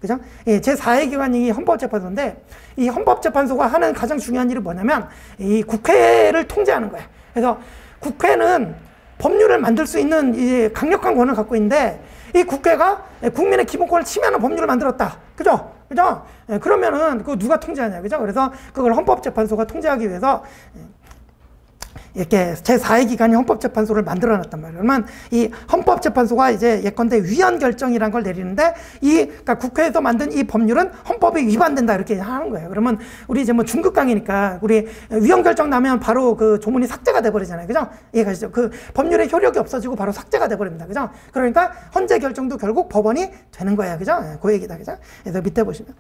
그죠? 예, 제4의 기관이 헌법재판소인데 이 헌법재판소가 하는 가장 중요한 일이 뭐냐면 이 국회를 통제하는 거예요. 그래서 국회는 법률을 만들 수 있는 이 강력한 권한을 갖고 있는데 이 국회가 국민의 기본권을 침해하는 법률을 만들었다. 그죠? 그죠? 예, 그러면은 그거 누가 통제하냐. 그죠? 그래서 그걸 헌법재판소가 통제하기 위해서 이렇게 제4의 기관이 헌법재판소를 만들어 놨단 말이에요. 그러면 이 헌법재판소가 이제 예컨대 위헌 결정이라는 걸 내리는데 그러니까 국회에서 만든 이 법률은 헌법에 위반된다 이렇게 하는 거예요. 그러면 우리 이제 뭐 중급 강의니까 우리 위헌 결정 나면 바로 그 조문이 삭제가 돼 버리잖아요. 그죠? 이해가시죠? 그 법률의 효력이 없어지고 바로 삭제가 돼 버립니다. 그죠? 그러니까 헌재 결정도 결국 법원이 되는 거야. 그죠? 그 얘기다. 그죠? 그래서 밑에 보시면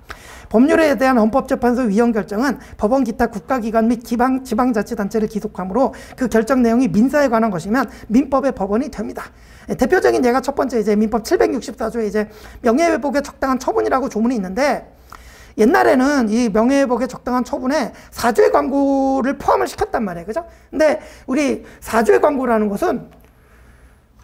법률에 대한 헌법재판소 위헌 결정은 법원 기타 국가기관 및 지방자치단체를 기속하므로 그 결정 내용이 민사에 관한 것이면 민법의 법원이 됩니다. 대표적인 예가 첫 번째 이제 민법 764조에 이제 명예회복에 적당한 처분이라고 조문이 있는데 옛날에는 이 명예회복에 적당한 처분에 사죄 광고를 포함을 시켰단 말이에요. 그죠? 근데 우리 사죄 광고라는 것은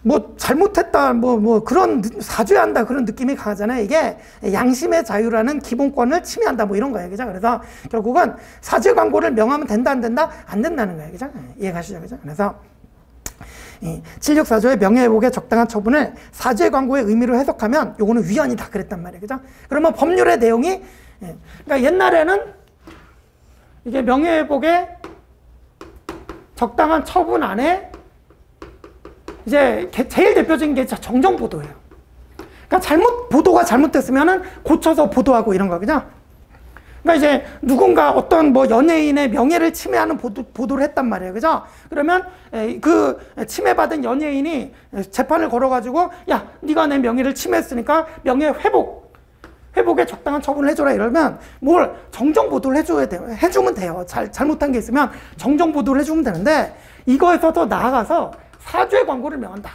뭐 잘못했다 뭐 그런 사죄한다 그런 느낌이 강하잖아요. 이게 양심의 자유라는 기본권을 침해한다 뭐 이런 거예요. 그죠? 그래서 결국은 사죄 광고를 명하면 된다 안 된다? 안 된다는 거예요. 그죠? 이해가시죠? 그죠? 그래서 764조의 명예회복에 적당한 처분을 사죄 광고의 의미로 해석하면 요거는 위헌이다 그랬단 말이에요. 그죠? 그러면 법률의 내용이 그러니까 옛날에는 이게 명예회복에 적당한 처분 안에 이제 제일 대표적인 게 정정보도예요. 그러니까 보도가 잘못됐으면은 고쳐서 보도하고 이런 거, 그죠? 그러니까 이제 누군가 어떤 뭐 연예인의 명예를 침해하는 보도를 했단 말이에요. 그죠? 그러면 그 침해받은 연예인이 재판을 걸어가지고 야, 네가 내 명예를 침해했으니까 명예 회복에 적당한 처분을 해줘라 이러면 뭘 정정보도를 해줘야 돼요. 해주면 돼요. 잘못한 게 있으면 정정보도를 해주면 되는데 이거에서 더 나아가서 사죄 광고를 명한다.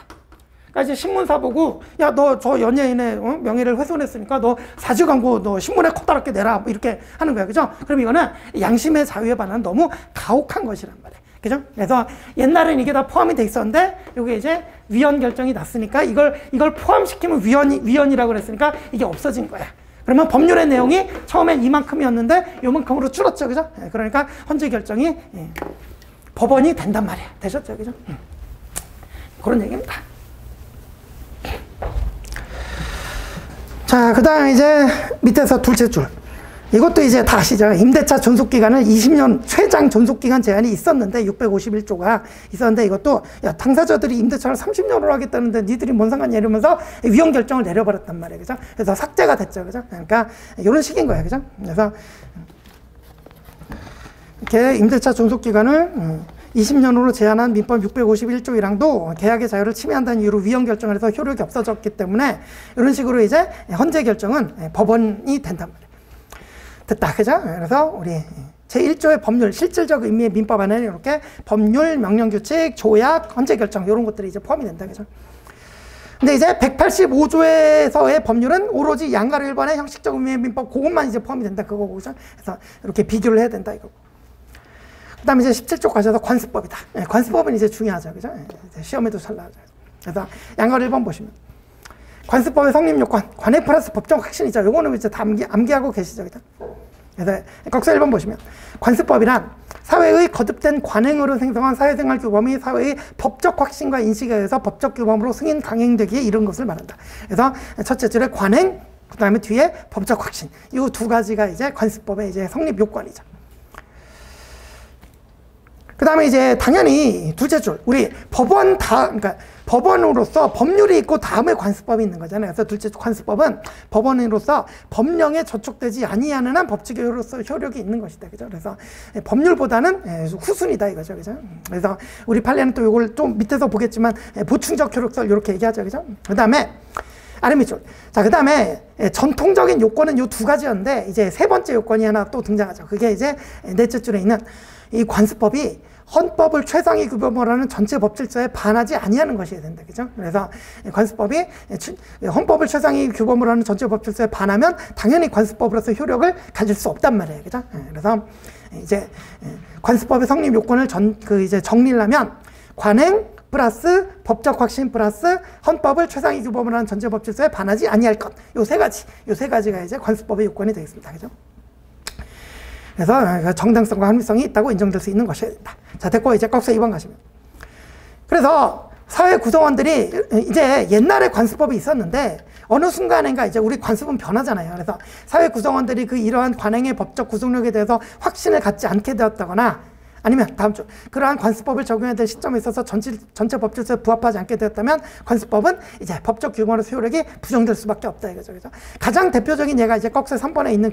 그러니까 이제 신문사 보고 야, 너 저 연예인의 명예를 훼손했으니까 너 사죄 광고 너 신문에 커다랗게 내라 뭐 이렇게 하는 거야. 그죠? 그럼 이거는 양심의 자유에 반한 너무 가혹한 것이란 말이에요. 그죠? 그래서 옛날엔 이게 다 포함이 돼 있었는데 이게 이제 위헌 결정이 났으니까 이걸 포함시키면 위헌이라고 그랬으니까 이게 없어진 거야. 그러면 법률의 내용이 처음엔 이만큼이었는데 요만큼으로 줄었죠. 그죠? 그러니까 헌재 결정이 법원이 된단 말이야. 되셨죠? 그죠? 그런 얘기입니다. 자, 그 다음 이제 밑에서 둘째 줄. 이것도 이제 다 아시죠? 임대차 존속기간을 20년 최장 존속기간 제한이 있었는데 651조가 있었는데 이것도 야, 당사자들이 임대차를 30년으로 하겠다는데 니들이 뭔 상관이냐 이러면서 위헌 결정을 내려버렸단 말이에요. 그죠? 그래서 삭제가 됐죠. 그죠? 그러니까 이런 식인 거예요. 그죠? 그래서 이렇게 임대차 존속기간을 20년으로 제한한 민법 651조 1항도 계약의 자유를 침해한다는 이유로 위헌 결정을 해서 효력이 없어졌기 때문에 이런 식으로 이제 헌재 결정은 법원이 된단 말이에요. 됐다. 그죠? 그래서 우리 제1조의 법률, 실질적 의미의 민법 안에는 이렇게 법률, 명령규칙, 조약, 헌재 결정 이런 것들이 이제 포함이 된다. 그죠? 근데 이제 185조에서의 법률은 오로지 양가로 1번의 형식적 의미의 민법 그것만 이제 포함이 된다. 그거고. 그죠? 그래서 이렇게 비교를 해야 된다. 이거고. 그 다음에 이제 17조 가셔서 관습법이다. 관습법은 이제 중요하죠. 그죠? 시험에도 잘 나오죠. 그래서 양가로 1번 보시면. 관습법의 성립 요건, 관행 플러스 법정 확신이죠. 요거는 이제 다 암기하고 계시죠. 그죠? 그래서 거기서 1번 보시면. 관습법이란 사회의 거듭된 관행으로 생성한 사회생활 규범이 사회의 법적 확신과 인식에 의해서 법적 규범으로 승인 강행되기에 이른 것을 말한다. 그래서 첫째 줄에 관행, 그 다음에 뒤에 법적 확신. 이 두 가지가 이제 관습법의 이제 성립 요건이죠. 그 다음에 이제 당연히 둘째 줄, 우리 그러니까 법원으로서 법률이 있고 다음에 관습법이 있는 거잖아요. 그래서 둘째 관습법은 법원으로서 법령에 저촉되지 아니하는 한 법칙으로서 효력이 있는 것이다. 그죠? 그래서 법률보다는 후순이다 이거죠. 그죠? 그래서 우리 판례는 또 이걸 좀 밑에서 보겠지만 보충적 효력설 이렇게 얘기하죠. 그죠? 그 다음에 아래 밑줄. 자, 그 다음에 전통적인 요건은 요 두 가지였는데 이제 세 번째 요건이 하나 또 등장하죠. 그게 이제 넷째 줄에 있는 이 관습법이 헌법을 최상위 규범으로 하는 전체 법 질서에 반하지 아니하는 것이어야 된다. 그죠? 그래서 관습법이 헌법을 최상위 규범으로 하는 전체 법 질서에 반하면 당연히 관습법으로서 효력을 가질 수 없단 말이에요. 그죠? 그래서 이제 관습법의 성립 요건을 이제 정리를 하면 관행 플러스 법적 확신 플러스 헌법을 최상위 규범으로 하는 전체 법 질서에 반하지 아니할 것. 요 세 가지가 이제 관습법의 요건이 되겠습니다. 그죠? 그래서 정당성과 합리성이 있다고 인정될 수 있는 것이어야 된다. 자, 됐고 이제 꺽쇠 2번 가시면. 그래서 사회 구성원들이 이제 옛날에 관습법이 있었는데 어느 순간인가 이제 우리 관습은 변하잖아요. 그래서 사회 구성원들이 이러한 관행의 법적 구속력에 대해서 확신을 갖지 않게 되었다거나 아니면 다음 주 그러한 관습법을 적용해야 될 시점에 있어서 전체 법 질서에 부합하지 않게 되었다면 관습법은 이제 법적 규모로서 효력이 부정될 수밖에 없다 이거죠. 그죠? 가장 대표적인 예가 이제 꺽쇠 3번에 있는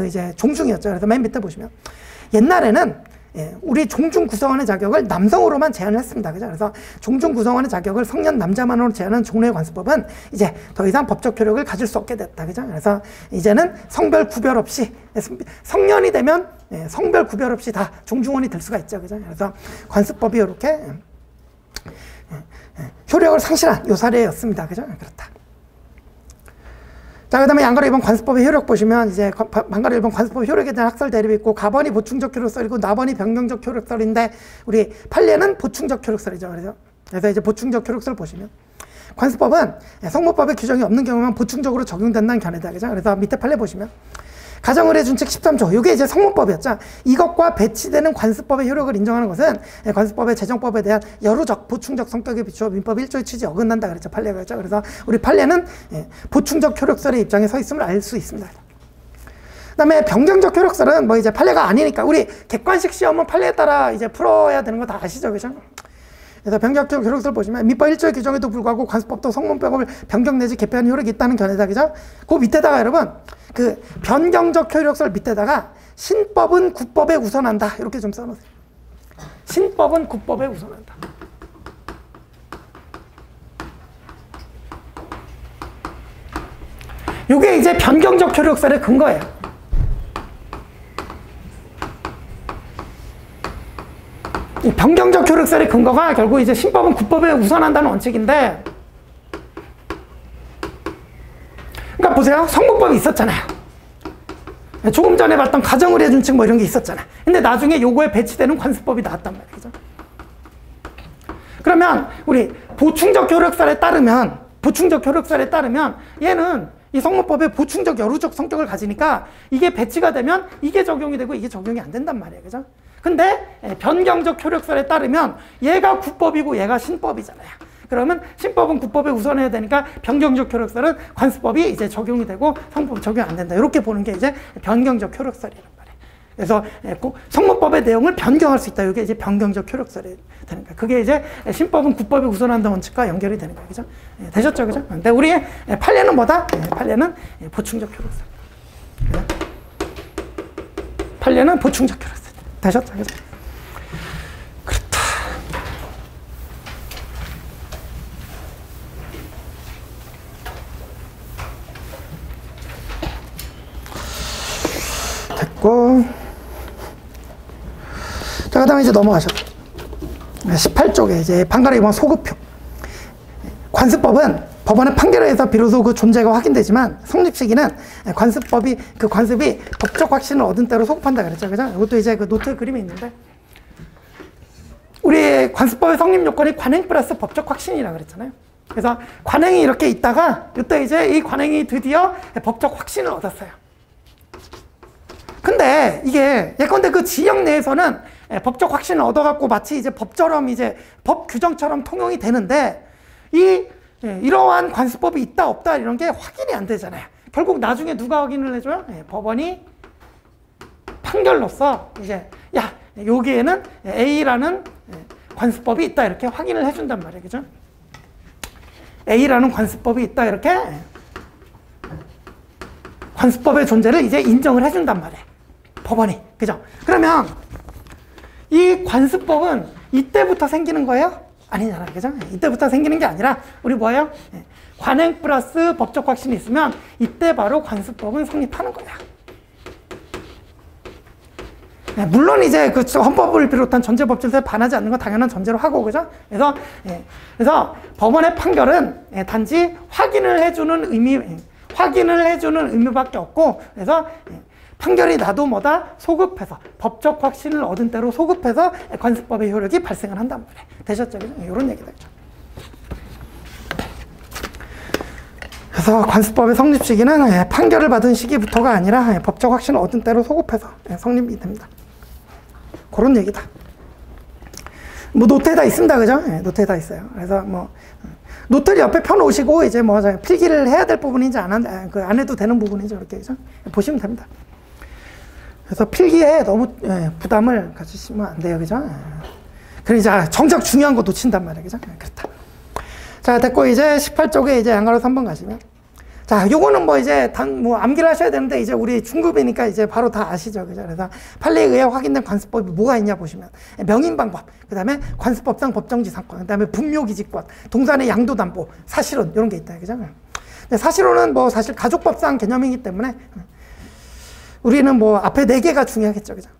이제 종중이었죠. 그래서 맨 밑에 보시면 옛날에는 우리 종중 구성원의 자격을 남성으로만 제한을 했습니다. 그죠? 그래서 종중 구성원의 자격을 성년 남자만으로 제한한 종래의 관습법은 이제 더 이상 법적 효력을 가질 수 없게 됐다. 그죠? 그래서 이제는 성별 구별 없이 성년이 되면 성별 구별 없이 다 종중원이 될 수가 있죠. 그죠? 그래서 관습법이 이렇게 효력을 상실한 요 사례였습니다. 그죠? 그렇다. 자, 그 다음에 양가로 1번 관습법의 효력 보시면 이제 양가로 1번 관습법 효력에 대한 학설 대립이 있고 가번이 보충적 효력설이고 나번이 변경적 효력설인데 우리 판례는 보충적 효력설이죠. 그래서 이제 보충적 효력설 보시면 관습법은 성모법에 규정이 없는 경우만 보충적으로 적용된다는 견해다. 그죠? 그래서 밑에 판례 보시면 가정의례 준칙 13조 이게 이제 성모법이었죠. 이것과 배치되는 관습법의 효력을 인정하는 것은 관습법의 제정법에 대한 여루적 보충적 성격에 비추어 민법 1조의 취지에 어긋난다 그랬죠. 판례가 그랬죠. 그래서 우리 판례는 보충적 효력설의 입장에 서 있음을 알 수 있습니다. 그 다음에 변경적 효력설은 뭐 이제 판례가 아니니까 우리 객관식 시험은 판례에 따라 이제 풀어야 되는 거 다 아시죠. 그죠? 그래서 변경적 효력설 보시면 민법 1조의 규정에도 불구하고 관습법도 성문법을 변경 내지 개편하는 효력이 있다는 견해다. 그죠? 그 밑에다가 여러분 변경적 효력설 밑에다가 신법은 국법에 우선한다 이렇게 좀 써놓으세요. 신법은 국법에 우선한다. 이게 이제 변경적 효력설의 근거예요. 이 변경적 효력설의 근거가 결국 이제 신법은 국법에 우선한다는 원칙인데, 그러니까 보세요. 성문법이 있었잖아요. 조금 전에 봤던 가정의례 준칙 뭐 이런 게 있었잖아. 근데 나중에 요거에 배치되는 관습법이 나왔단 말이죠. 그러면 우리 보충적 효력설에 따르면 얘는 이 성문법의 보충적 여루적 성격을 가지니까 이게 배치가 되면 이게 적용이 되고 이게 적용이 안 된단 말이에요. 그죠? 근데 변경적 효력설에 따르면 얘가 국법이고 얘가 신법이잖아요. 그러면 신법은 국법에 우선해야 되니까 변경적 효력설은 관습법이 이제 적용이 되고 성법 적용 안 된다. 이렇게 보는 게 이제 변경적 효력설이란 말이에요. 그래서 성문법의 내용을 변경할 수 있다. 이게 이제 변경적 효력설이 되는 거예요. 그게 이제 신법은 국법에 우선한다는 원칙과 연결이 되는 거예요. 그죠? 되셨죠? 그죠? 근데 우리의 판례는 뭐다? 판례는 보충적 효력설. 판례는 보충적 효력설. 되셨죠? 그죠? 그렇다. 됐고. 자, 그 다음에 이제 넘어가죠. 18쪽에 이제 방가로 2번 소급표. 관습법은 법원의 판결에 의해서 비로소 그 존재가 확인되지만 성립 시기는 관습이 법적 확신을 얻은 때로 소급한다 그랬죠. 그죠? 이것도 이제 그 노트 그림이 있는데 우리 관습법의 성립 요건이 관행 플러스 법적 확신이라고 그랬잖아요. 그래서 관행이 이렇게 있다가 이때 이제 이 관행이 드디어 법적 확신을 얻었어요. 근데 이게 예컨대 그 지역 내에서는 법적 확신을 얻어갖고 마치 이제 법처럼 이제 법 규정처럼 통용이 되는데 이러한 관습법이 있다 없다 이런 게 확인이 안 되잖아요. 결국 나중에 누가 확인을 해줘요? 법원이 판결로서 이제 여기에는 A라는 관습법이 있다 이렇게 확인을 해준단 말이에요. 그죠? A라는 관습법이 있다 이렇게 관습법의 존재를 이제 인정을 해준단 말이에요. 법원이. 그죠? 그러면 이 관습법은 이때부터 생기는 거예요? 아니잖아요. 그죠? 이때부터 생기는 게 아니라 우리 뭐예요? 관행 플러스 법적 확신이 있으면 이때 바로 관습법은 성립하는 거야. 물론 이제 그 헌법을 비롯한 전제 법질서에 반하지 않는 건 당연한 전제로 하고, 그죠? 그래서 법원의 판결은 단지 확인을 해주는 의미밖에 없고, 그래서 판결이 나도 뭐다 소급해서 법적 확신을 얻은 대로 소급해서 관습법의 효력이 발생을 한단 말이에요. 되셨죠? 그죠? 이런 얘기다. 그죠? 그래서 관습법의 성립 시기는 판결을 받은 시기부터가 아니라 법적 확신을 얻은 대로 소급해서 성립이 됩니다. 그런 얘기다. 뭐 노트에 다 있습니다. 그죠? 노트에 다 있어요. 그래서 뭐 노트를 옆에 펴놓으시고 이제 뭐 필기를 해야 될 부분인지 안 해도 되는 부분인지 이렇게 그죠? 보시면 됩니다. 그래서 필기에 너무 부담을 가지시면 안 돼요. 그죠? 그러니까 정작 중요한 거 놓친단 말이에요. 그죠? 그렇다. 자, 됐고 이제 18쪽에 이제 양가로 3번 가시면 자, 요거는 뭐 이제 암기를 하셔야 되는데 이제 우리 중급이니까 이제 바로 다 아시죠. 그죠? 그래서 판례에 의해 확인된 관습법이 뭐가 있냐 보시면 명인방법, 그 다음에 관습법상 법정지상권, 그 다음에 분묘기지권, 동산의 양도담보, 사실혼 이런 게 있다. 그죠? 근데 사실혼은 뭐 사실 가족법상 개념이기 때문에 우리는 뭐 앞에 4개가 중요하겠죠. 그죠?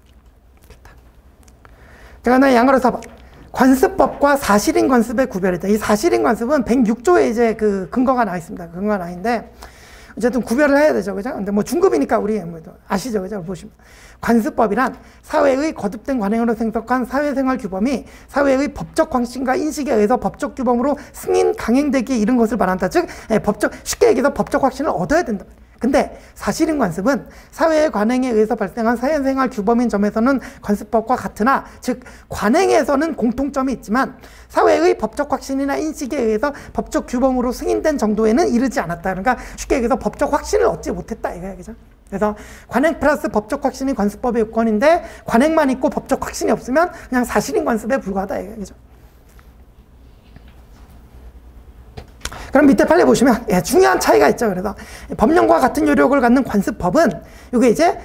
제가 나 양가로 4번. 관습법과 사실인 관습의 구별이다. 이 사실인 관습은 106조에 이제 그 근거가 나와 있습니다. 근거가 나와 있는데, 어쨌든 구별을 해야 되죠. 그죠? 근데 뭐 중급이니까 우리 뭐 아시죠. 그죠? 보시면. 관습법이란 사회의 거듭된 관행으로 생성한 사회생활 규범이 사회의 법적 확신과 인식에 의해서 법적 규범으로 승인, 강행되기에 이른 것을 말한다. 즉, 쉽게 얘기해서 법적 확신을 얻어야 된다. 근데 사실인 관습은 사회의 관행에 의해서 발생한 사회생활 규범인 점에서는 관습법과 같으나, 즉 관행에서는 공통점이 있지만 사회의 법적 확신이나 인식에 의해서 법적 규범으로 승인된 정도에는 이르지 않았다. 그러니까 쉽게 얘기해서 법적 확신을 얻지 못했다 이거야. 그죠? 그래서 관행 플러스 법적 확신이 관습법의 요건인데, 관행만 있고 법적 확신이 없으면 그냥 사실인 관습에 불과하다 이거야. 그죠? 그럼 밑에 판례 보시면 중요한 차이가 있죠. 그래서 법령과 같은 요력을 갖는 관습법은 이게 이제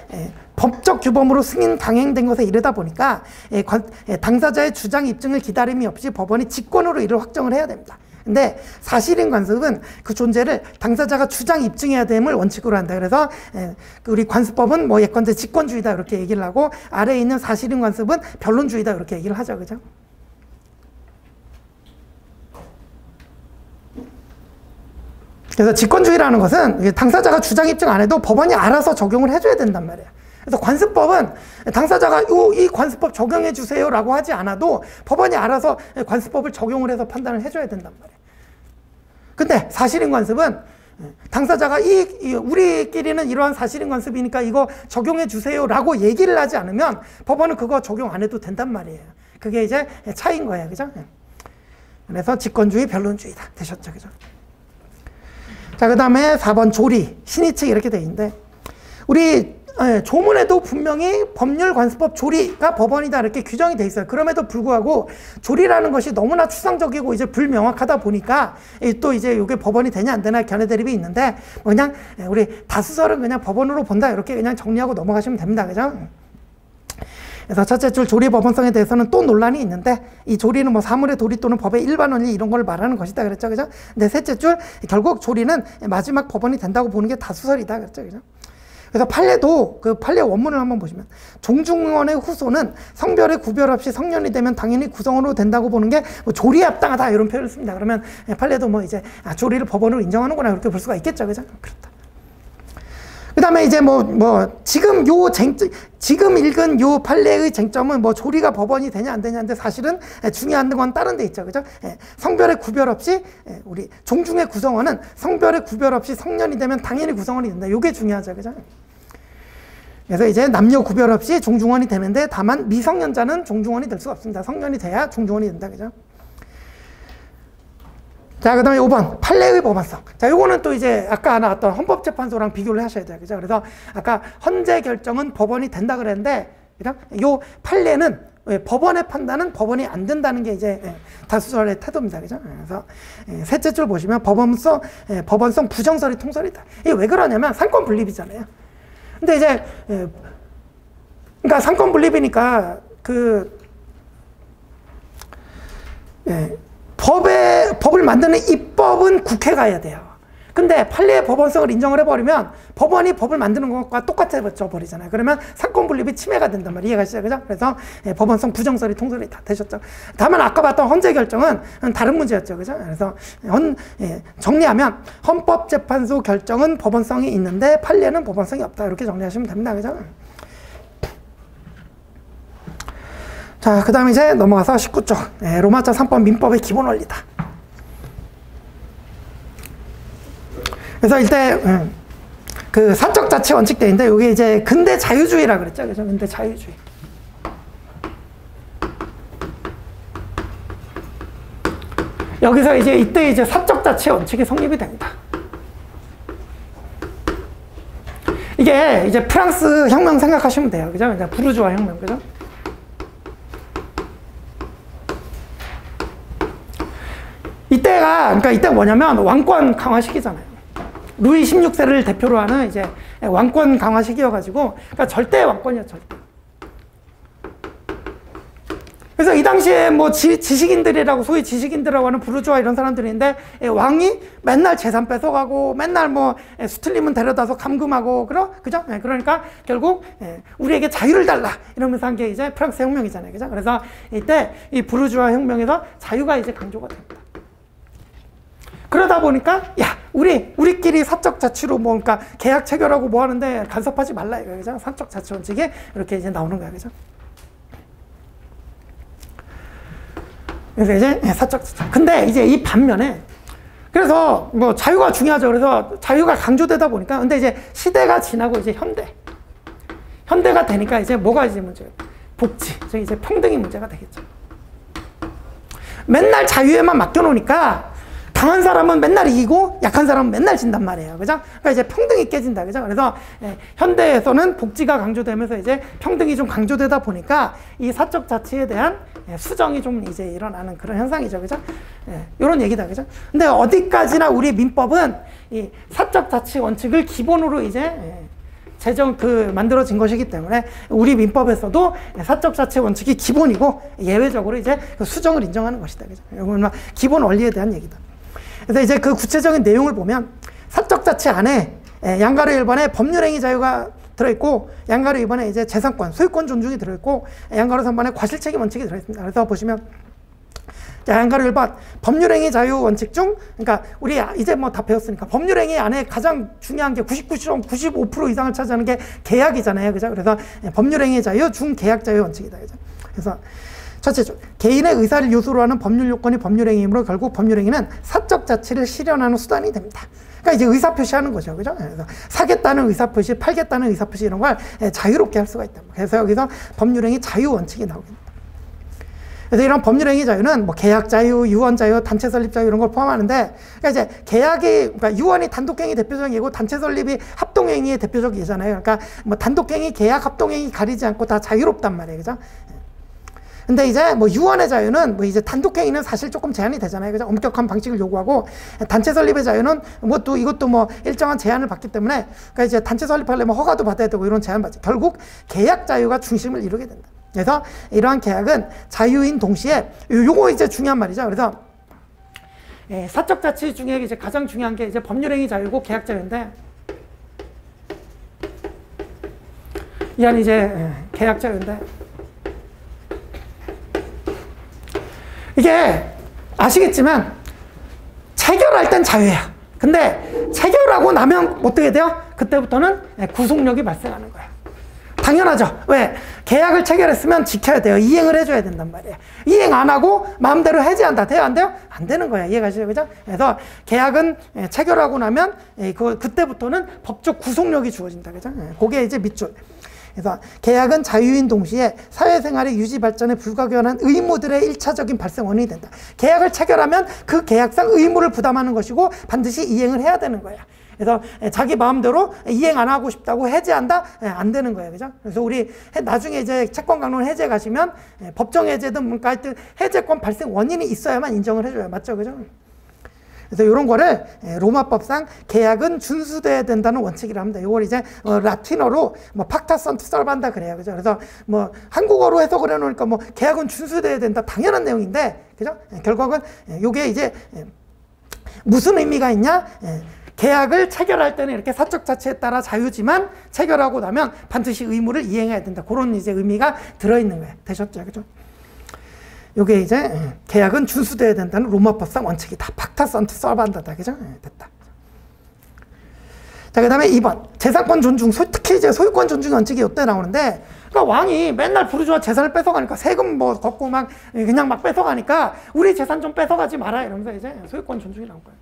법적 규범으로 승인 강행된 것에 이르다 보니까 당사자의 주장 입증을 기다림이 없이 법원이 직권으로 이를 확정을 해야 됩니다. 근데 사실인 관습은 그 존재를 당사자가 주장 입증해야 됨을 원칙으로 한다. 그래서 우리 관습법은 뭐 예컨대 직권주의다 이렇게 얘기를 하고, 아래에 있는 사실인 관습은 변론주의다 이렇게 얘기를 하죠. 그죠? 그래서 직권주의라는 것은 당사자가 주장 입증 안 해도 법원이 알아서 적용을 해줘야 된단 말이에요. 그래서 관습법은 당사자가 이 관습법 적용해 주세요라고 하지 않아도 법원이 알아서 관습법을 적용을 해서 판단을 해줘야 된단 말이에요. 근데 사실인 관습은 당사자가 우리끼리는 이러한 사실인 관습이니까 이거 적용해 주세요라고 얘기를 하지 않으면 법원은 그거 적용 안 해도 된단 말이에요. 그게 이제 차이인 거예요. 그죠? 그래서 직권주의, 변론주의다. 되셨죠? 그죠? 자, 그 다음에 4번 조리, 신의칙 이렇게 돼 있는데, 우리 조문에도 분명히 법률 관습법 조리가 법원이다 이렇게 규정이 돼 있어요. 그럼에도 불구하고 조리라는 것이 너무나 추상적이고 이제 불명확하다 보니까 또 이제 이게 법원이 되냐 안 되냐 견해 대립이 있는데, 그냥 우리 다수설은 그냥 법원으로 본다 이렇게 그냥 정리하고 넘어가시면 됩니다. 그죠? 그래서 첫째 줄 조리 법원성에 대해서는 또 논란이 있는데, 이 조리는 뭐 사물의 도리 또는 법의 일반 원리 이런 걸 말하는 것이다 그랬죠. 그죠? 근데 셋째 줄 결국 조리는 마지막 법원이 된다고 보는 게 다수설이다 그랬죠. 그죠? 그래서 판례도 그 판례 원문을 한번 보시면, 종중원의 후손은 성별의 구별 없이 성년이 되면 당연히 구성원으로 된다고 보는 게 뭐 조리에 합당하다 이런 표현을 씁니다. 그러면 판례도 뭐 이제 조리를 법원으로 인정하는구나 이렇게 볼 수가 있겠죠. 그죠? 그렇다. 그 다음에 이제 지금 읽은 요 판례의 쟁점은 뭐 조리가 법원이 되냐 안 되냐인데, 사실은 중요한 건 다른 데 있죠. 그죠? 성별의 구별 없이 우리 종중의 구성원은 성별의 구별 없이 성년이 되면 당연히 구성원이 된다. 요게 중요하죠. 그죠? 그래서 이제 남녀 구별 없이 종중원이 되는데, 다만 미성년자는 종중원이 될 수가 없습니다. 성년이 돼야 종중원이 된다. 그죠? 자, 그 다음에 5번, 판례의 법원성. 자, 요거는 또 이제 아까 나왔던 헌법재판소랑 비교를 하셔야 돼요. 그죠? 그래서 아까 헌재 결정은 법원이 된다 그랬는데, 그죠? 요 판례는 법원의 판단은 법원이 안 된다는 게 이제 다수설의 태도입니다. 그죠? 그래서 셋째 줄 보시면 법원성 부정설이 통설이다. 이게 왜 그러냐면 상권 분립이잖아요. 근데 이제 그러니까 상권 분립이니까 법을 만드는 입법은 국회가 해야 돼요. 근데 판례의 법원성을 인정을 해버리면 법원이 법을 만드는 것과 똑같아져 버리잖아요. 그러면 상권 분립이 침해가 된단 말이에요. 이해가시죠? 그죠? 그래서 법원성 부정설이 통설이 다 되셨죠. 다만 아까 봤던 헌재 결정은 다른 문제였죠. 그죠? 그래서 정리하면 헌법재판소 결정은 법원성이 있는데 판례는 법원성이 없다. 이렇게 정리하시면 됩니다. 그죠? 자, 그 다음에 이제 넘어가서 19쪽. 로마자 3법 민법의 기본 원리다. 그래서 이때 그 사적 자치 원칙대인데 이게 이제 근대 자유주의라 그랬죠. 그죠? 근대 자유주의. 여기서 이때 이제 사적 자치 원칙이 성립이 됩니다. 이게 이제 프랑스 혁명 생각하시면 돼요. 그죠? 이제 부르주아 혁명. 그죠? 그러니까 이때 뭐냐면 왕권 강화 시기잖아요. 루이 16세를 대표로 하는 이제 왕권 강화 시기여가지고, 그러니까 절대 왕권이야, 절대. 그래서 이 당시에 뭐 지식인들이라고, 소위 지식인들이라고 하는 부르주아 이런 사람들인데, 왕이 맨날 재산 뺏어가고, 맨날 뭐 수틀림은 데려다서 감금하고, 그죠? 그러니까 결국 우리에게 자유를 달라 이러면서 한 게 이제 프랑스 혁명이잖아요, 그죠? 그래서 이때 이 부르주아 혁명에서 자유가 이제 강조가 됩니다. 그러다 보니까 야 우리끼리 사적 자치로 뭐 그러니까 계약 체결하고 뭐 하는데 간섭하지 말라 이거 그죠? 사적 자치 원칙이 이렇게 이제 나오는 거야, 그죠? 그래서 이제 사적 자치. 근데 이제 이 반면에 그래서 뭐 자유가 중요하죠. 그래서 자유가 강조되다 보니까 근데 이제 시대가 지나고 이제 현대가 되니까 이제 뭐가 이제 문제예요? 복지, 즉 이제 평등이 문제가 되겠죠. 맨날 자유에만 맡겨놓으니까. 강한 사람은 맨날 이기고 약한 사람은 맨날 진단 말이에요. 그죠? 그러니까 이제 평등이 깨진다. 그죠? 그래서 현대에서는 복지가 강조되면서 이제 평등이 좀 강조되다 보니까 이 사적 자치에 대한 수정이 좀 이제 일어나는 그런 현상이죠. 그죠? 이런 얘기다. 그죠? 근데 어디까지나 우리 민법은 이 사적 자치 원칙을 기본으로 이제 만들어진 것이기 때문에 우리 민법에서도 사적 자치 원칙이 기본이고 예외적으로 이제 그 수정을 인정하는 것이다. 그죠? 이건 기본 원리에 대한 얘기다. 그래서 이제 그 구체적인 내용을 보면 사적 자치 안에 양가로 1번에 법률행위 자유가 들어있고 양가로 2번에 이제 재산권, 소유권 존중이 들어있고 양가로 3번에 과실책임 원칙이 들어있습니다. 그래서 보시면 자, 양가로 1번 법률행위 자유 원칙 중 그러니까 우리 이제 뭐 다 배웠으니까 법률행위 안에 가장 중요한 게 95% 이상을 차지하는 게 계약이잖아요. 그죠? 그래서 법률행위 자유 중 계약 자유 원칙이다. 그죠? 그래서 첫째, 개인의 의사를 요소로 하는 법률 요건이 법률행위이므로 결국 법률행위는 사적 자치를 실현하는 수단이 됩니다. 그러니까 이제 의사표시하는 거죠. 그죠? 그래서 사겠다는 의사표시, 팔겠다는 의사표시 이런 걸 자유롭게 할 수가 있다. 그래서 여기서 법률행위 자유 원칙이 나오겠다. 그래서 이런 법률행위 자유는 뭐 계약 자유, 유언 자유, 단체 설립 자유 이런 걸 포함하는데, 그러니까 이제 그러니까 유언이 단독행위 대표적이고 단체 설립이 합동행위의 대표적이잖아요. 그러니까 뭐 단독행위, 계약, 합동행위 가리지 않고 다 자유롭단 말이에요. 그죠? 근데 이제 뭐 유언의 자유는 뭐 이제 단독행위는 사실 조금 제한이 되잖아요. 그죠? 엄격한 방식을 요구하고 단체 설립의 자유는 뭐 또 이것도 뭐 일정한 제한을 받기 때문에 그러니까 이제 단체 설립하려면 허가도 받아야 되고 이런 제한 받지. 결국 계약 자유가 중심을 이루게 된다. 그래서 이러한 계약은 자유인 동시에 요거 이제 중요한 말이죠. 그래서 사적 자치 중에 이제 가장 중요한 게 이제 법률행위 자유고 계약 자유인데 이한 이제 계약 자유인데 이게 아시겠지만 체결할 땐 자유야. 근데 체결하고 나면 어떻게 돼요? 그때부터는 구속력이 발생하는 거야. 당연하죠. 왜? 계약을 체결했으면 지켜야 돼요. 이행을 해줘야 된단 말이에요. 이행 안 하고 마음대로 해지한다. 돼요? 안 돼요? 안 되는 거야. 이해가시죠? 그죠? 그래서 계약은 체결하고 나면 그때부터는 법적 구속력이 주어진다. 그죠? 그게 이제 밑줄. 그래서 계약은 자유인 동시에 사회생활의 유지 발전에 불가결한 의무들의 1차적인 발생 원인이 된다. 계약을 체결하면 그 계약상 의무를 부담하는 것이고 반드시 이행을 해야 되는 거야. 그래서 자기 마음대로 이행 안 하고 싶다고 해제한다? 안 되는 거예요. 그죠? 그래서 우리 나중에 이제 채권 강론 해제 가시면 법정 해제든 뭔가 하여튼 해제권 발생 원인이 있어야만 인정을 해줘요. 맞죠? 그죠? 그래서 이런 거를 로마법상 계약은 준수돼야 된다는 원칙이라 합니다. 이걸 이제 라틴어로 뭐 팍타 선트 설반다 그래요. 그죠? 그래서 뭐 한국어로 해석을 해놓으니까 뭐 계약은 준수돼야 된다. 당연한 내용인데, 그죠? 결국은 이게 이제 무슨 의미가 있냐? 계약을 체결할 때는 이렇게 사적 자치에 따라 자유지만 체결하고 나면 반드시 의무를 이행해야 된다. 그런 이제 의미가 들어있는 거예요. 되셨죠? 그죠? 요게 이제 계약은 준수돼야 된다는 로마법상 원칙이다. 팍타 선트 설반다다. 그죠? 됐다. 자, 그 다음에 2번. 재산권 존중. 특히 이제 소유권 존중 원칙이 이때 나오는데, 그러니까 왕이 맨날 부르주아 재산을 뺏어가니까 세금 뭐 걷고 막 그냥 막 뺏어가니까 우리 재산 좀 뺏어가지 마라. 이러면서 이제 소유권 존중이 나온 거예요.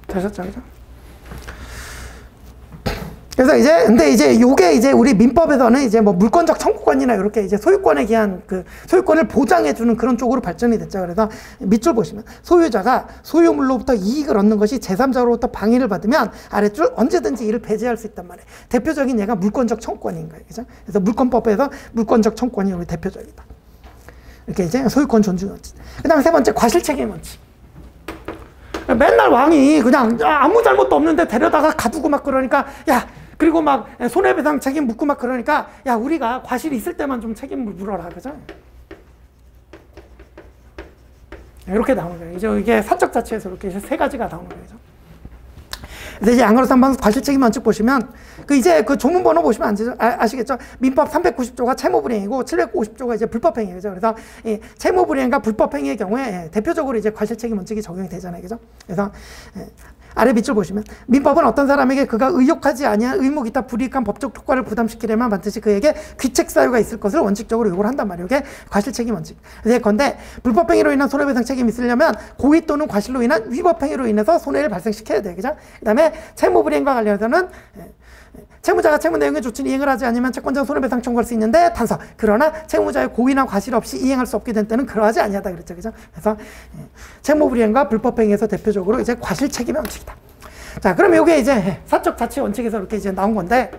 되셨죠? 그죠? 그래서 이제, 근데 이제 요게 이제 우리 민법에서는 이제 뭐 물권적 청구권이나 이렇게 이제 소유권에 기한 그 소유권을 보장해주는 그런 쪽으로 발전이 됐죠. 그래서 밑줄 보시면 소유자가 소유물로부터 이익을 얻는 것이 제3자로부터 방해를 받으면 아랫줄 언제든지 이를 배제할 수 있단 말이에요. 대표적인 얘가 물권적 청구권인 거예요. 그죠? 그래서 물권법에서 물권적 청구권이 우리 대표적이다. 이렇게 이제 소유권 존중 원칙. 그 다음에 세 번째 과실책임 원칙. 맨날 왕이 그냥 아무 잘못도 없는데 데려다가 가두고 막 그러니까 야, 그리고 막 손해배상 책임 묻고 막 그러니까 야, 우리가 과실이 있을 때만 좀 책임을 물어라. 그죠? 이렇게 나오는 거예요. 이제 이게 사적 자치에서 이렇게 세 가지가 나오는 거죠. 그래서 이제 양가로 3번 과실책임 원칙 보시면 그 이제 그 조문 번호 보시면 아시겠죠? 민법 390조가 채무불이행이고 750조가 이제 불법행위죠. 그래서 이 채무불이행과 불법행위의 경우에 대표적으로 이제 과실책임 원칙이 적용이 되잖아요. 그죠? 그래서 아래 밑줄 보시면 민법은 어떤 사람에게 그가 의욕하지 아니한 의무 기타 불이익한 법적 효과를 부담시키려면 반드시 그에게 귀책 사유가 있을 것을 원칙적으로 요구를 한단 말이에요. 이게 과실책임 원칙. 예컨대 불법행위로 인한 손해배상 책임이 있으려면 고의 또는 과실로 인한 위법행위로 인해서 손해를 발생시켜야 돼요. 그죠? 그 다음에 채무불이행과 관련해서는 채무자가 채무 내용의 조치를 이행을 하지 않으면 채권자가 손해배상 청구할 수 있는데 단서. 그러나 채무자의 고의나 과실 없이 이행할 수 없게 된 때는 그러하지 아니하다 그랬죠. 그죠? 그래서 채무불이행과 불법행위에서 대표적으로 이제 과실책임의 원칙이다. 자, 그럼 이게 이제 사적 자치 원칙에서 이렇게 이제 나온 건데,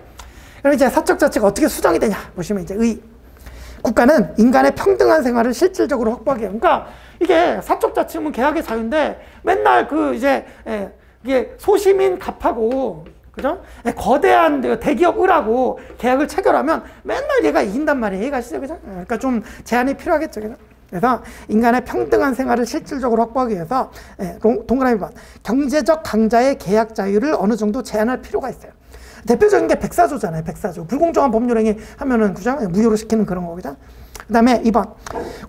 그럼 이제 사적 자치가 어떻게 수정이 되냐 보시면 이제 국가는 인간의 평등한 생활을 실질적으로 확보하게 해요. 그러니까 이게 사적 자치면 계약의 자유인데 맨날 그 이제 이게 소시민 갑하고 그죠? 거대한 대기업 을하고 계약을 체결하면 맨날 얘가 이긴단 말이에요. 이해가시죠? 그죠? 그러니까 좀 제한이 필요하겠죠. 그죠? 그래서 인간의 평등한 생활을 실질적으로 확보하기 위해서 동그라미 번 경제적 강자의 계약 자유를 어느 정도 제한할 필요가 있어요. 대표적인 게 백사조잖아요. 백사조. 불공정한 법률행위 하면은 그죠? 무효로 시키는 그런 거죠. 그 다음에 2번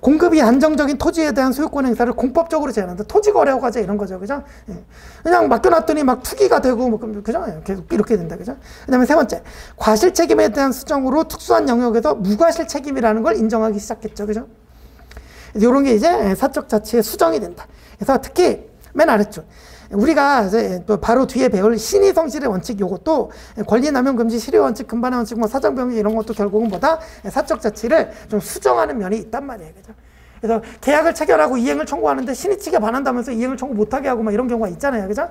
공급이 한정적인 토지에 대한 소유권 행사를 공법적으로 제한한다. 토지거래허가제 이런 거죠. 그죠? 그냥 맡겨놨더니 막 투기가 되고 뭐, 그죠? 계속 이렇게 된다. 그죠? 그 다음에 세 번째 과실책임에 대한 수정으로 특수한 영역에서 무과실책임이라는 걸 인정하기 시작했죠. 그죠? 이런 게 이제 사적 자치의 수정이 된다. 그래서 특히 맨 아래쪽 우리가 이제 또 바로 뒤에 배울 신의성실의 원칙 요것도 권리남용 금지 실효 원칙 금반의 원칙 뭐 사정병리 이런 것도 결국은 뭐다 사적 자치를 좀 수정하는 면이 있단 말이에요. 그죠? 그래서 계약을 체결하고 이행을 청구하는데 신의 측에 반한다면서 이행을 청구 못하게 하고 막 이런 경우가 있잖아요. 그죠?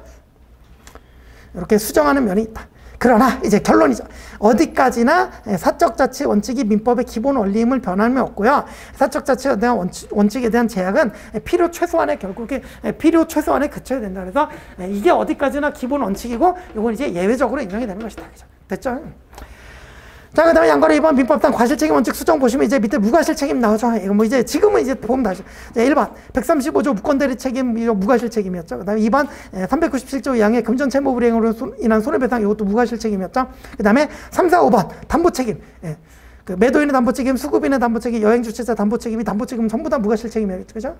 이렇게 수정하는 면이 있다. 그러나 이제 결론이죠. 어디까지나 사적 자치 원칙이 민법의 기본 원리임을 변함이 없고요. 사적 자치에 대한 원칙에 대한 제약은 필요 최소한에 결국에 필요 최소한에 그쳐야 된다. 그래서 이게 어디까지나 기본 원칙이고 이건 이제 예외적으로 인정이 되는 것이다. 그죠? 됐죠? 자, 그 다음에 양가로 2번 민법상 과실책임 원칙 수정 보시면 이제 밑에 무과실책임 나오죠. 이거 뭐 이제 지금은 이제 보면 다시. 자, 1번 135조 무권대리 책임 무과실책임이었죠. 그 다음에 2번 397조 2항의 금전채무불이행으로 인한 손해배상 이것도 무과실책임이었죠. 그 다음에 3, 4, 5번 담보책임. 그 매도인의 담보책임, 수급인의 담보책임, 여행주최자 담보책임이 담보책임 전부 다 무과실책임이었죠. 그죠?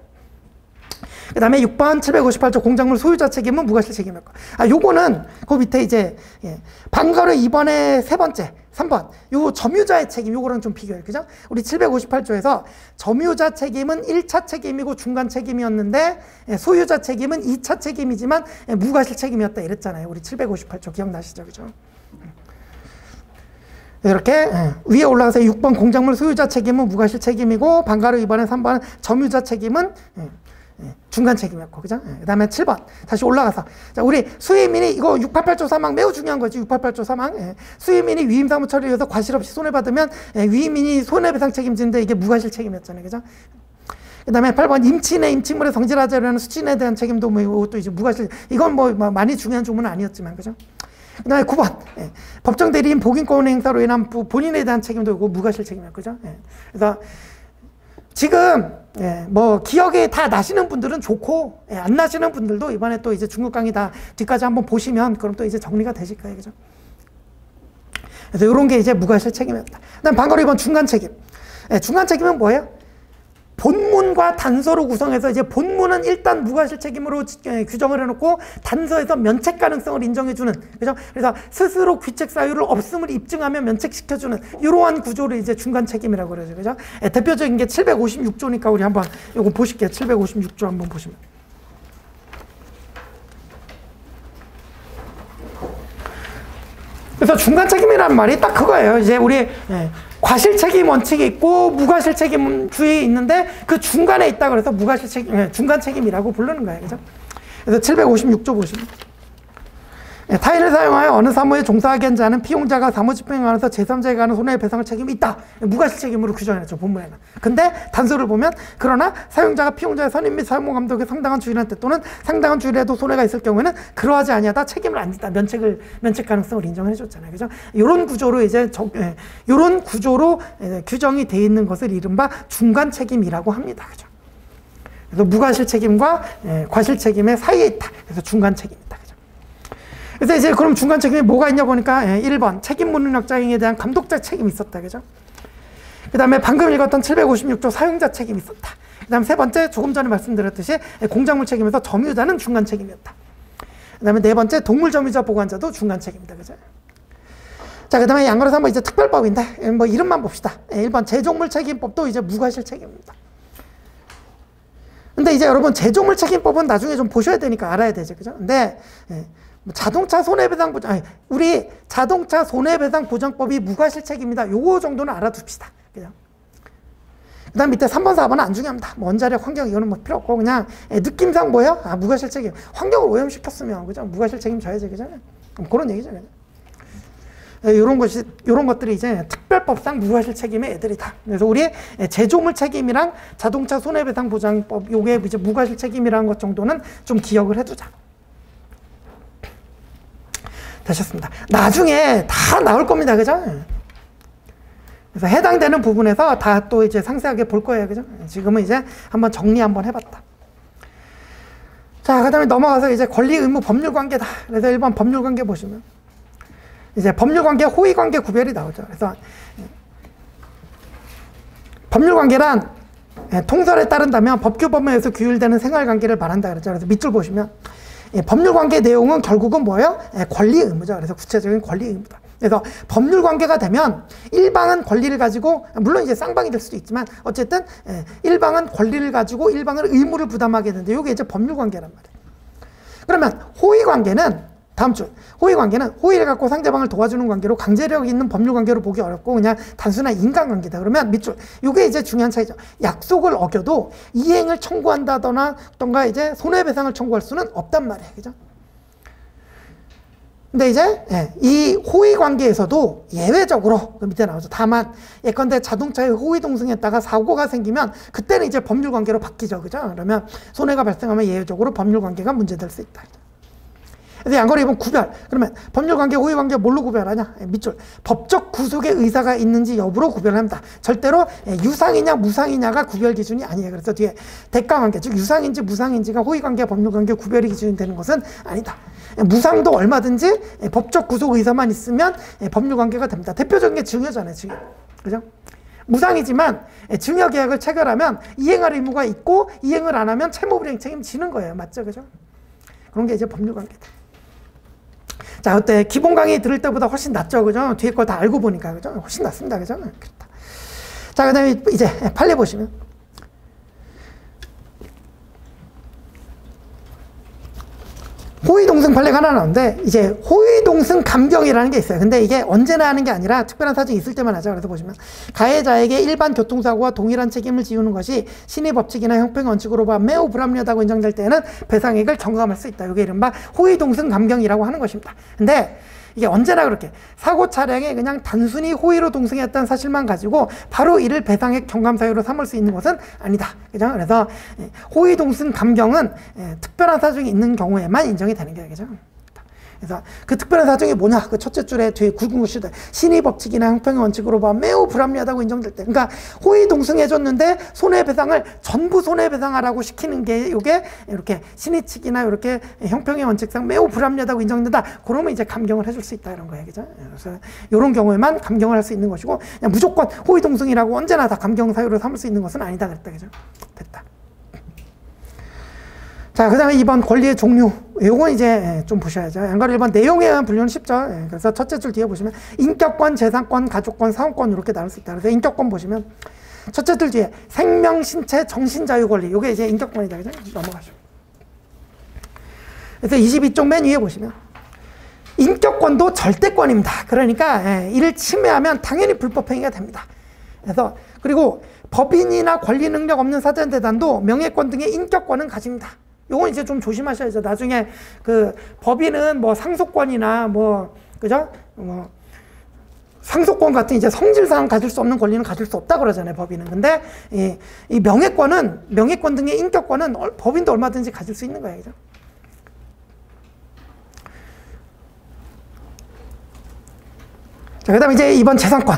그 다음에 6번 758조 공작물 소유자 책임은 무과실책임이었고. 요거는 그 밑에 이제 방가로 2번에 세 번째 3번 요 점유자의 책임 요거랑 좀 비교해요. 그죠? 우리 758조에서 점유자 책임은 1차 책임이고 중간 책임이었는데 소유자 책임은 2차 책임이지만 무과실 책임이었다 이랬잖아요. 우리 758조 기억나시죠? 그죠? 이렇게 위에 올라가서 6번 공작물 소유자 책임은 무과실 책임이고 방가로 2번에 3번 점유자 책임은 중간 책임이었고, 그죠? 그 다음에 7번. 다시 올라가서. 자, 우리 수의민이, 이거 688조 사망 매우 중요한 거지. 688조 사망. 수의민이 위임사무 처리에 의해서 과실 없이 손해받으면 위임인이 손해배상 책임지는데 이게 무과실 책임이었잖아요. 그죠? 그 다음에 8번. 임친의 임칙물에 성질하지 않은 수친에 대한 책임도 뭐 이것도 이제 무과실. 이건 뭐 많이 중요한 조문은 아니었지만, 그죠? 그 다음에 9번. 법정 대리인 복인권 행사로 인한 본인에 대한 책임도 이거 무과실 책임이었고, 그죠? 그래서 지금 뭐 기억이 다 나시는 분들은 좋고 안 나시는 분들도 이번에 또 이제 중국 강의 다 뒤까지 한번 보시면 그럼 또 이제 정리가 되실 거예요, 그죠? 그래서 이런 게 이제 무과실 책임이었다. 그다음 방거로 2번 중간 책임. 중간 책임은 뭐예요? 본문과 단서로 구성해서 이제 본문은 일단 무과실 책임으로 규정을 해놓고 단서에서 면책 가능성을 인정해주는, 그죠? 그래서 스스로 귀책 사유를 없음을 입증하면 면책시켜주는 이러한 구조를 이제 중간 책임이라고 그러죠, 그죠? 대표적인 게 756조니까 우리 한번 이거 보실게요. 756조 한번 보시면. 그래서 중간 책임이라는 말이 딱 그거예요. 이제 우리 과실 책임 원칙이 있고 무과실 책임주의 있는데 그 중간에 있다 그래서 무과실 책임, 중간 책임이라고 부르는 거예요. 그죠? 그래서 756조 보시면. 타인을 사용하여 어느 사무에 종사하게 한 자는 피용자가 사무 집행하면서 제3자에게 하는 손해배상을 책임이 있다. 무과실 책임으로 규정해놨죠, 본문에는. 근데 단서를 보면 그러나 사용자가 피용자의 선임 및 사무 감독에 상당한 주의를 때 또는 상당한 주의라도 손해가 있을 경우에는 그러하지 아니하다 책임을 안 진다. 면책 가능성을 인정해줬잖아요, 그죠? 이런 구조로 이제 이런 구조로 규정이 돼 있는 것을 이른바 중간 책임이라고 합니다, 그죠? 그래서 무과실 책임과 과실 책임의 사이에 있다. 그래서 중간 책임이다. 그래서 이제 그럼 중간 책임이 뭐가 있냐 보니까 1번 책임 무능력자 행위에 대한 감독자 책임이 있었다, 그죠? 그 다음에 방금 읽었던 756조 사용자 책임이 있었다. 그 다음 세 번째 조금 전에 말씀드렸듯이 공작물 책임에서 점유자는 중간 책임이었다. 그 다음에 네 번째 동물 점유자 보관자도 중간 책임이다, 그죠? 자, 그 다음에 양거래 사무 이제 특별법인데 뭐 이름만 봅시다. 1번 제종물 책임법도 이제 무과실 책임입니다. 근데 이제 여러분 제종물 책임법은 나중에 좀 보셔야 되니까 알아야 되죠, 그죠? 근데 자동차 손해배상 보장, 우리 자동차 손해배상 보장법이 무과실 책임이다. 요거 정도는 알아둡시다. 그죠? 그 다음 밑에 3번, 4번은 안 중요합니다. 뭐 원자력, 환경, 이거는 뭐 필요 없고, 그냥 느낌상 뭐예요? 아, 무과실 책임. 환경을 오염시켰으면, 그죠? 무과실 책임 져야지, 그죠? 그런 얘기죠, 그죠? 요런 것들이 이제 특별법상 무과실 책임의 애들이다. 그래서 우리 제조물 책임이랑 자동차 손해배상 보장법, 요게 이제 무과실 책임이라는 것 정도는 좀 기억을 해두자. 되셨습니다. 나중에 다 나올 겁니다. 그죠? 그래서 해당되는 부분에서 다 또 이제 상세하게 볼 거예요. 그죠? 지금은 이제 한번 정리 한번 해봤다. 자, 그 다음에 넘어가서 이제 권리 의무 법률 관계다. 그래서 1번 법률 관계 보시면 이제 법률 관계, 호의 관계 구별이 나오죠. 그래서 법률 관계란 통설에 따른다면 법규 법무에서 규율되는 생활 관계를 말한다. 그랬죠. 그래서 밑줄 보시면 법률 관계 내용은 결국은 뭐예요? 권리 의무죠. 그래서 구체적인 권리 의무다. 그래서 법률 관계가 되면 일방은 권리를 가지고, 물론 이제 쌍방이 될 수도 있지만 어쨌든 일방은 권리를 가지고 일방은 의무를 부담하게 되는데 이게 이제 법률 관계란 말이에요. 그러면 호의 관계는 다음 줄, 호의 관계는 호의를 갖고 상대방을 도와주는 관계로 강제력 있는 법률 관계로 보기 어렵고 그냥 단순한 인간관계다. 그러면 밑줄, 이게 이제 중요한 차이죠. 약속을 어겨도 이행을 청구한다거나 어떤가 이제 손해배상을 청구할 수는 없단 말이에요, 그죠? 근데 이제 이 호의 관계에서도 예외적으로 그 밑에 나오죠. 다만 예컨대 자동차에 호의 동승했다가 사고가 생기면 그때는 이제 법률 관계로 바뀌죠, 그죠? 그러면 손해가 발생하면 예외적으로 법률 관계가 문제될 수 있다. 그래서 양거래 입은 구별. 그러면 법률관계, 호의관계 뭘로 구별하냐? 밑줄. 법적 구속의 의사가 있는지 여부로 구별합니다. 절대로 유상이냐 무상이냐가 구별 기준이 아니에요. 그래서 뒤에 대가관계, 즉 유상인지 무상인지가 호의관계, 법률관계 구별이 기준이 되는 것은 아니다. 무상도 얼마든지 법적 구속 의사만 있으면 법률관계가 됩니다. 대표적인 게 증여잖아요, 증여. 그죠? 무상이지만 증여계약을 체결하면 이행할 의무가 있고 이행을 안 하면 채무불이행 책임지는 거예요. 맞죠? 그죠? 그런 게 이제 법률관계다. 자, 그때 기본 강의 들을 때보다 훨씬 낫죠, 그죠? 뒤에 거 다 알고 보니까, 그죠? 훨씬 낫습니다, 그죠? 그렇다. 자, 그 다음에 이제 판례 보시면. 호위동승 판례가 하나 나오는데, 이제 호위동승 감경이라는 게 있어요. 근데 이게 언제나 하는 게 아니라 특별한 사정이 있을 때만 하죠. 그래서 보시면 가해자에게 일반 교통사고와 동일한 책임을 지우는 것이 신의 법칙이나 형평 원칙으로 봐 매우 불합리하다고 인정될 때에는 배상액을 경감할 수 있다. 이게 이른바 호위동승 감경이라고 하는 것입니다. 근데 이게 언제나 그렇게 사고 차량에 그냥 단순히 호의로 동승했다는 사실만 가지고 바로 이를 배상액 경감 사유로 삼을 수 있는 것은 아니다. 그죠? 그래서 호의 동승 감경은 특별한 사정이 있는 경우에만 인정이 되는 거예요. 그죠? 그래서 그 특별한 사정이 뭐냐? 그 첫째 줄에 뒤에 굵은 글씨들 신의 법칙이나 형평의 원칙으로 봐 매우 불합리하다고 인정될 때, 그러니까 호의 동승해줬는데 손해배상을 전부 손해배상하라고 시키는 게 이게 이렇게 신의 측이나 이렇게 형평의 원칙상 매우 불합리하다고 인정된다. 그러면 이제 감경을 해줄 수 있다 이런 거예요, 그죠? 그래서 이런 경우에만 감경을 할 수 있는 것이고, 그냥 무조건 호의 동승이라고 언제나 다 감경 사유로 삼을 수 있는 것은 아니다 그랬다, 그죠? 됐다. 자, 그 다음에 2번 권리의 종류. 요건 이제 좀 보셔야죠. 양가로 1번 내용에 의한 분류는 쉽죠. 그래서 첫째 줄 뒤에 보시면 인격권, 재산권, 가족권, 사원권 이렇게 나눌 수 있다. 그래서 인격권 보시면 첫째 줄 뒤에 생명, 신체, 정신 자유 권리. 요게 이제 인격권이다. 그죠? 넘어가죠. 그래서 22쪽 맨 위에 보시면 인격권도 절대권입니다. 그러니까 이를 침해하면 당연히 불법행위가 됩니다. 그래서 그리고 법인이나 권리 능력 없는 사전재단도 명예권 등의 인격권은 가집니다. 요건 이제 좀 조심하셔야죠. 나중에 그 법인은 뭐 상속권이나 뭐 그죠? 뭐 상속권 같은 이제 성질상 가질 수 없는 권리는 가질 수 없다 그러잖아요, 법인은. 근데 이 명예권 등의 인격권은 법인도 얼마든지 가질 수 있는 거예요, 그죠? 자, 그 다음에 이제 이번 재산권.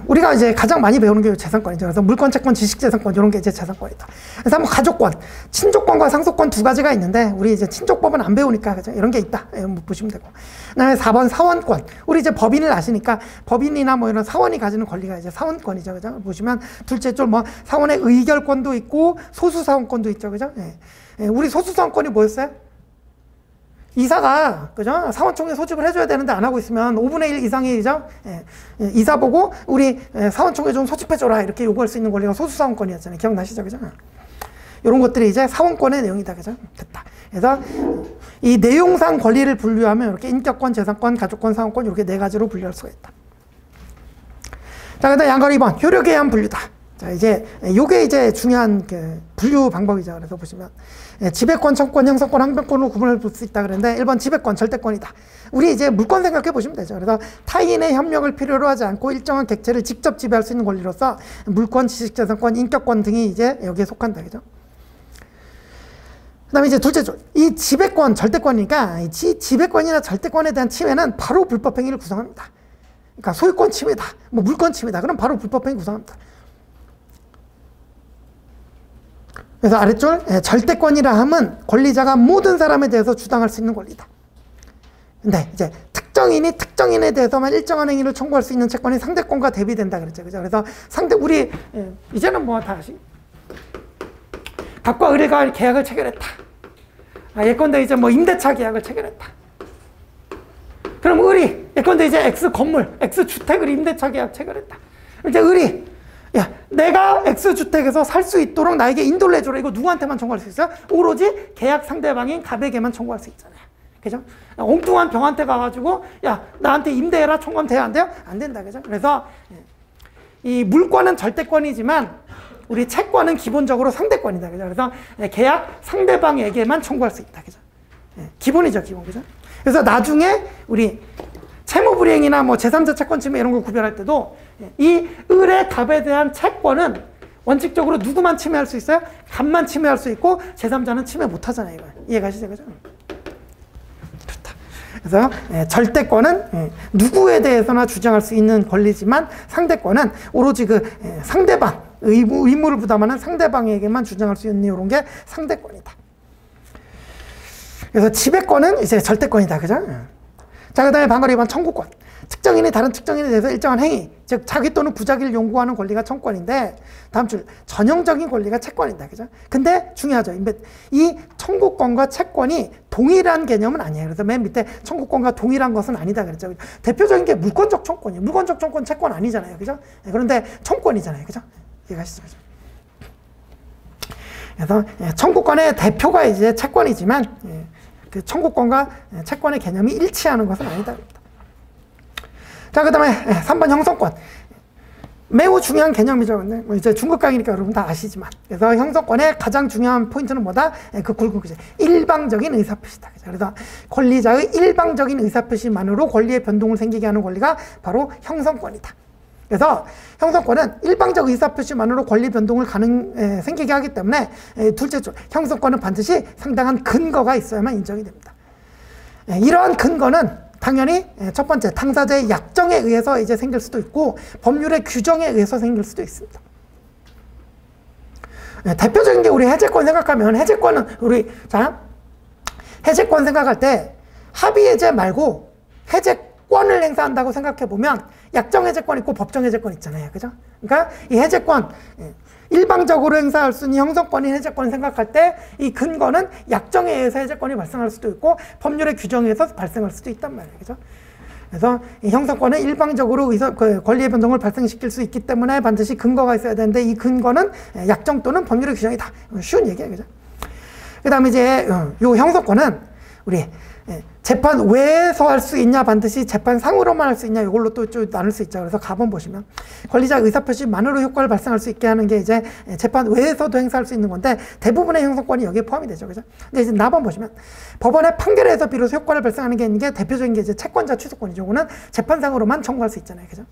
우리가 이제 가장 많이 배우는 게 재산권이죠. 그래서 물권, 채권, 지식재산권, 이런 게 이제 재산권이다. 그래서 한번 가족권, 친족권과 상속권 두 가지가 있는데, 우리 이제 친족법은 안 배우니까, 그죠? 이런 게 있다. 보시면 되고. 그 다음에 4번 사원권. 우리 이제 법인을 아시니까, 법인이나 뭐 이런 사원이 가지는 권리가 이제 사원권이죠. 그죠? 보시면, 둘째 줄 뭐, 사원의 의결권도 있고, 소수사원권도 있죠. 그죠? 우리 소수사원권이 뭐였어요? 이사가, 그죠? 사원총회 소집을 해줘야 되는데 안 하고 있으면 5분의 1 이상이죠? 이사 보고 우리 사원총회 좀 소집해줘라. 이렇게 요구할 수 있는 권리가 소수사원권이었잖아요. 기억나시죠? 그죠? 이런 것들이 이제 사원권의 내용이다. 그죠? 됐다. 그래서 이 내용상 권리를 분류하면 이렇게 인격권, 재산권, 가족권, 사원권 이렇게 네 가지로 분류할 수가 있다. 자, 그 다음 양가로 2번. 효력에 의한 분류다. 자, 이제, 요게 이제 중요한 그 분류 방법이죠. 그래서 보시면, 지배권, 청권, 형사권, 항변권으로 구분을 볼 수 있다 그랬는데, 1번 지배권, 절대권이다. 우리 이제 물권 생각해 보시면 되죠. 그래서 타인의 협력을 필요로 하지 않고 일정한 객체를 직접 지배할 수 있는 권리로서 물권, 지식재산권, 인격권 등이 이제 여기에 속한다. 그죠? 그 다음에 이제 둘째 줄. 이 지배권, 절대권이니까, 이 지배권이나 절대권에 대한 침해는 바로 불법행위를 구성합니다. 그러니까 소유권 침해다, 뭐 물권 침해다. 그럼 바로 불법행위 구성합니다. 그래서 아래줄 절대권이라 함은 권리자가 모든 사람에 대해서 주장할 수 있는 권리다. 근데 이제 특정인에 대해서만 일정한 행위를 청구할 수 있는 채권이 상대권과 대비된다 그랬죠. 그죠? 그래서 우리 이제는 뭐 다 갑과 을과 계약을 체결했다. 예컨대 이제 뭐 임대차 계약을 체결했다. 그럼 을이 예컨대 이제 X 건물, X 주택을 임대차 계약 체결했다. 이제 을이 야, 내가 X주택에서 살 수 있도록 나에게 인도를 해줘라. 이거 누구한테만 청구할 수 있어요? 오로지 계약 상대방인 갑에게만 청구할 수 있잖아요. 그죠? 엉뚱한 병한테 가가지고, 야, 나한테 임대해라. 청구하면 돼요? 안 돼요? 안 된다. 그죠? 그래서, 이 물권은 절대권이지만, 우리 채권은 기본적으로 상대권이다. 그죠? 그래서 계약 상대방에게만 청구할 수 있다. 그죠? 기본이죠, 기본. 그죠? 그래서 나중에 우리 채무불이행이나 뭐 제3자 채권 침해 이런 거 구별할 때도 이 을의 갑에 대한 채권은 원칙적으로 누구만 침해할 수 있어요? 갑만 침해할 수 있고 제3자는 침해 못 하잖아요. 이거. 이해가시죠? 그죠? 좋다. 그래서 절대권은 누구에 대해서나 주장할 수 있는 권리지만 상대권은 오로지 그 상대방, 의무를 부담하는 상대방에게만 주장할 수 있는 이런 게 상대권이다. 그래서 지배권은 이제 절대권이다. 그죠? 자, 그 다음에 방가로 2번 청구권. 특정인이 다른 특정인에 대해서 일정한 행위, 즉 자기 또는 부작위를 요구하는 권리가 청구권인데, 다음 줄 전형적인 권리가 채권이다. 그죠? 근데 중요하죠. 이 청구권과 채권이 동일한 개념은 아니에요. 그래서 맨 밑에 청구권과 동일한 것은 아니다 그랬죠. 대표적인 게 물권적 청구권이에요. 물권적 청구권 채권 아니잖아요. 그죠? 그런데 청구권이잖아요. 그죠? 이해가시죠? 그죠? 그래서 청구권의 대표가 이제 채권이지만 그 청구권과 채권의 개념이 일치하는 것은 아니다. 자, 그 다음에 3번 형성권. 매우 중요한 개념이죠. 근데 뭐 이제 중급 강의니까 여러분 다 아시지만. 그래서 형성권의 가장 중요한 포인트는 뭐다? 그 굵은 글자. 일방적인 의사표시다. 그래서 권리자의 일방적인 의사표시만으로 권리의 변동을 생기게 하는 권리가 바로 형성권이다. 그래서 형성권은 일방적 의사표시만으로 권리 변동을 생기게 하기 때문에 둘째 줄, 형성권은 반드시 상당한 근거가 있어야만 인정이 됩니다. 이러한 근거는 당연히 첫 번째, 당사자의 약정에 의해서 이제 생길 수도 있고 법률의 규정에 의해서 생길 수도 있습니다. 대표적인 게 우리 해제권 생각하면 해제권은 해제권 생각할 때 합의 해제 말고 해제권을 행사한다고 생각해 보면 약정 해제권 있고 법정 해제권 있잖아요. 그죠? 그러니까 이 해제권 일방적으로 행사할 수 있는 형성권인 해제권을 생각할 때 이 근거는 약정에 의해서 해제권이 발생할 수도 있고 법률의 규정에 의해서 발생할 수도 있단 말이에요. 그죠? 그래서 이 형성권은 일방적으로 권리의 변동을 발생시킬 수 있기 때문에 반드시 근거가 있어야 되는데 이 근거는 약정 또는 법률의 규정이다. 쉬운 얘기예요. 그죠? 그 다음에 이제 요 형성권은 우리 재판 외에서 할 수 있냐 반드시 재판 상으로만 할 수 있냐 이걸로 또 좀 나눌 수 있죠. 그래서 가본 보시면 권리자 의사표시만으로 효과를 발생할 수 있게 하는 게 이제 재판 외에서도 행사할 수 있는 건데 대부분의 형성권이 여기에 포함이 되죠. 그죠? 근데 이제 나번 보시면 법원의 판결에서 비로소 효과를 발생하는 게 있는 게 대표적인 게 이제 채권자 취소권이죠. 이거는 재판상으로만 청구할 수 있잖아요. 그죠?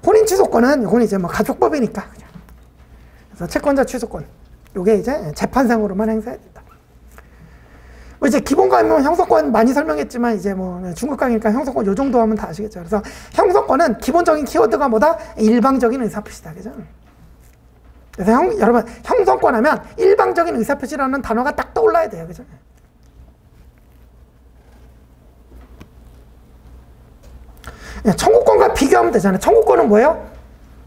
혼인 취소권은 이건 이제 뭐 가족법이니까. 그죠? 그래서 채권자 취소권 요게 이제 재판상으로만 행사해야 된다. 이제 기본 강의는 형성권 많이 설명했지만 이제 뭐 중급 강의니까 형성권 요 정도 하면 다 아시겠죠. 그래서 형성권은 기본적인 키워드가 뭐다? 일방적인 의사표시다. 그죠? 그래서 여러분 형성권 하면 일방적인 의사표시라는 단어가 딱 떠올라야 돼요. 그죠? 청구권과 비교하면 되잖아요. 청구권은 뭐예요?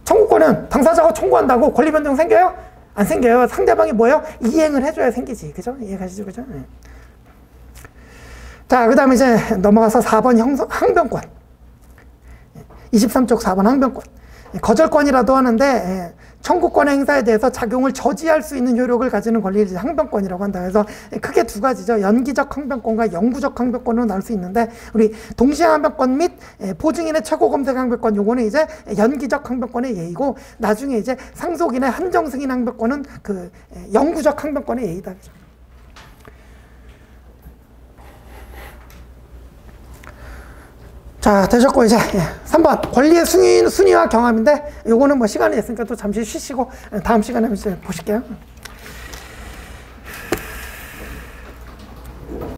청구권은 당사자가 청구한다고 권리 변동 생겨요? 안 생겨요. 상대방이 뭐예요? 이행을 해줘야 생기지. 그죠? 이해가시죠? 그죠? 자, 그 다음에 이제 넘어가서 4번 항변권. 23쪽 4번 항변권. 거절권이라도 하는데 청구권 행사에 대해서 작용을 저지할 수 있는 효력을 가지는 권리를 항변권이라고 한다. 그래서 크게 두 가지죠. 연기적 항변권과 영구적 항변권으로 나눌 수 있는데 우리 동시에 항변권 및 보증인의 최고 검색 항변권 요거는 이제 연기적 항변권의 예이고 나중에 이제 상속인의 한정 승인 항변권은 그 영구적 항변권의 예이다. 자, 되셨고, 이제 3번. 권리의 순위와 경함인데, 요거는 뭐 시간이 있으니까 또 잠시 쉬시고, 다음 시간에 이제 보실게요.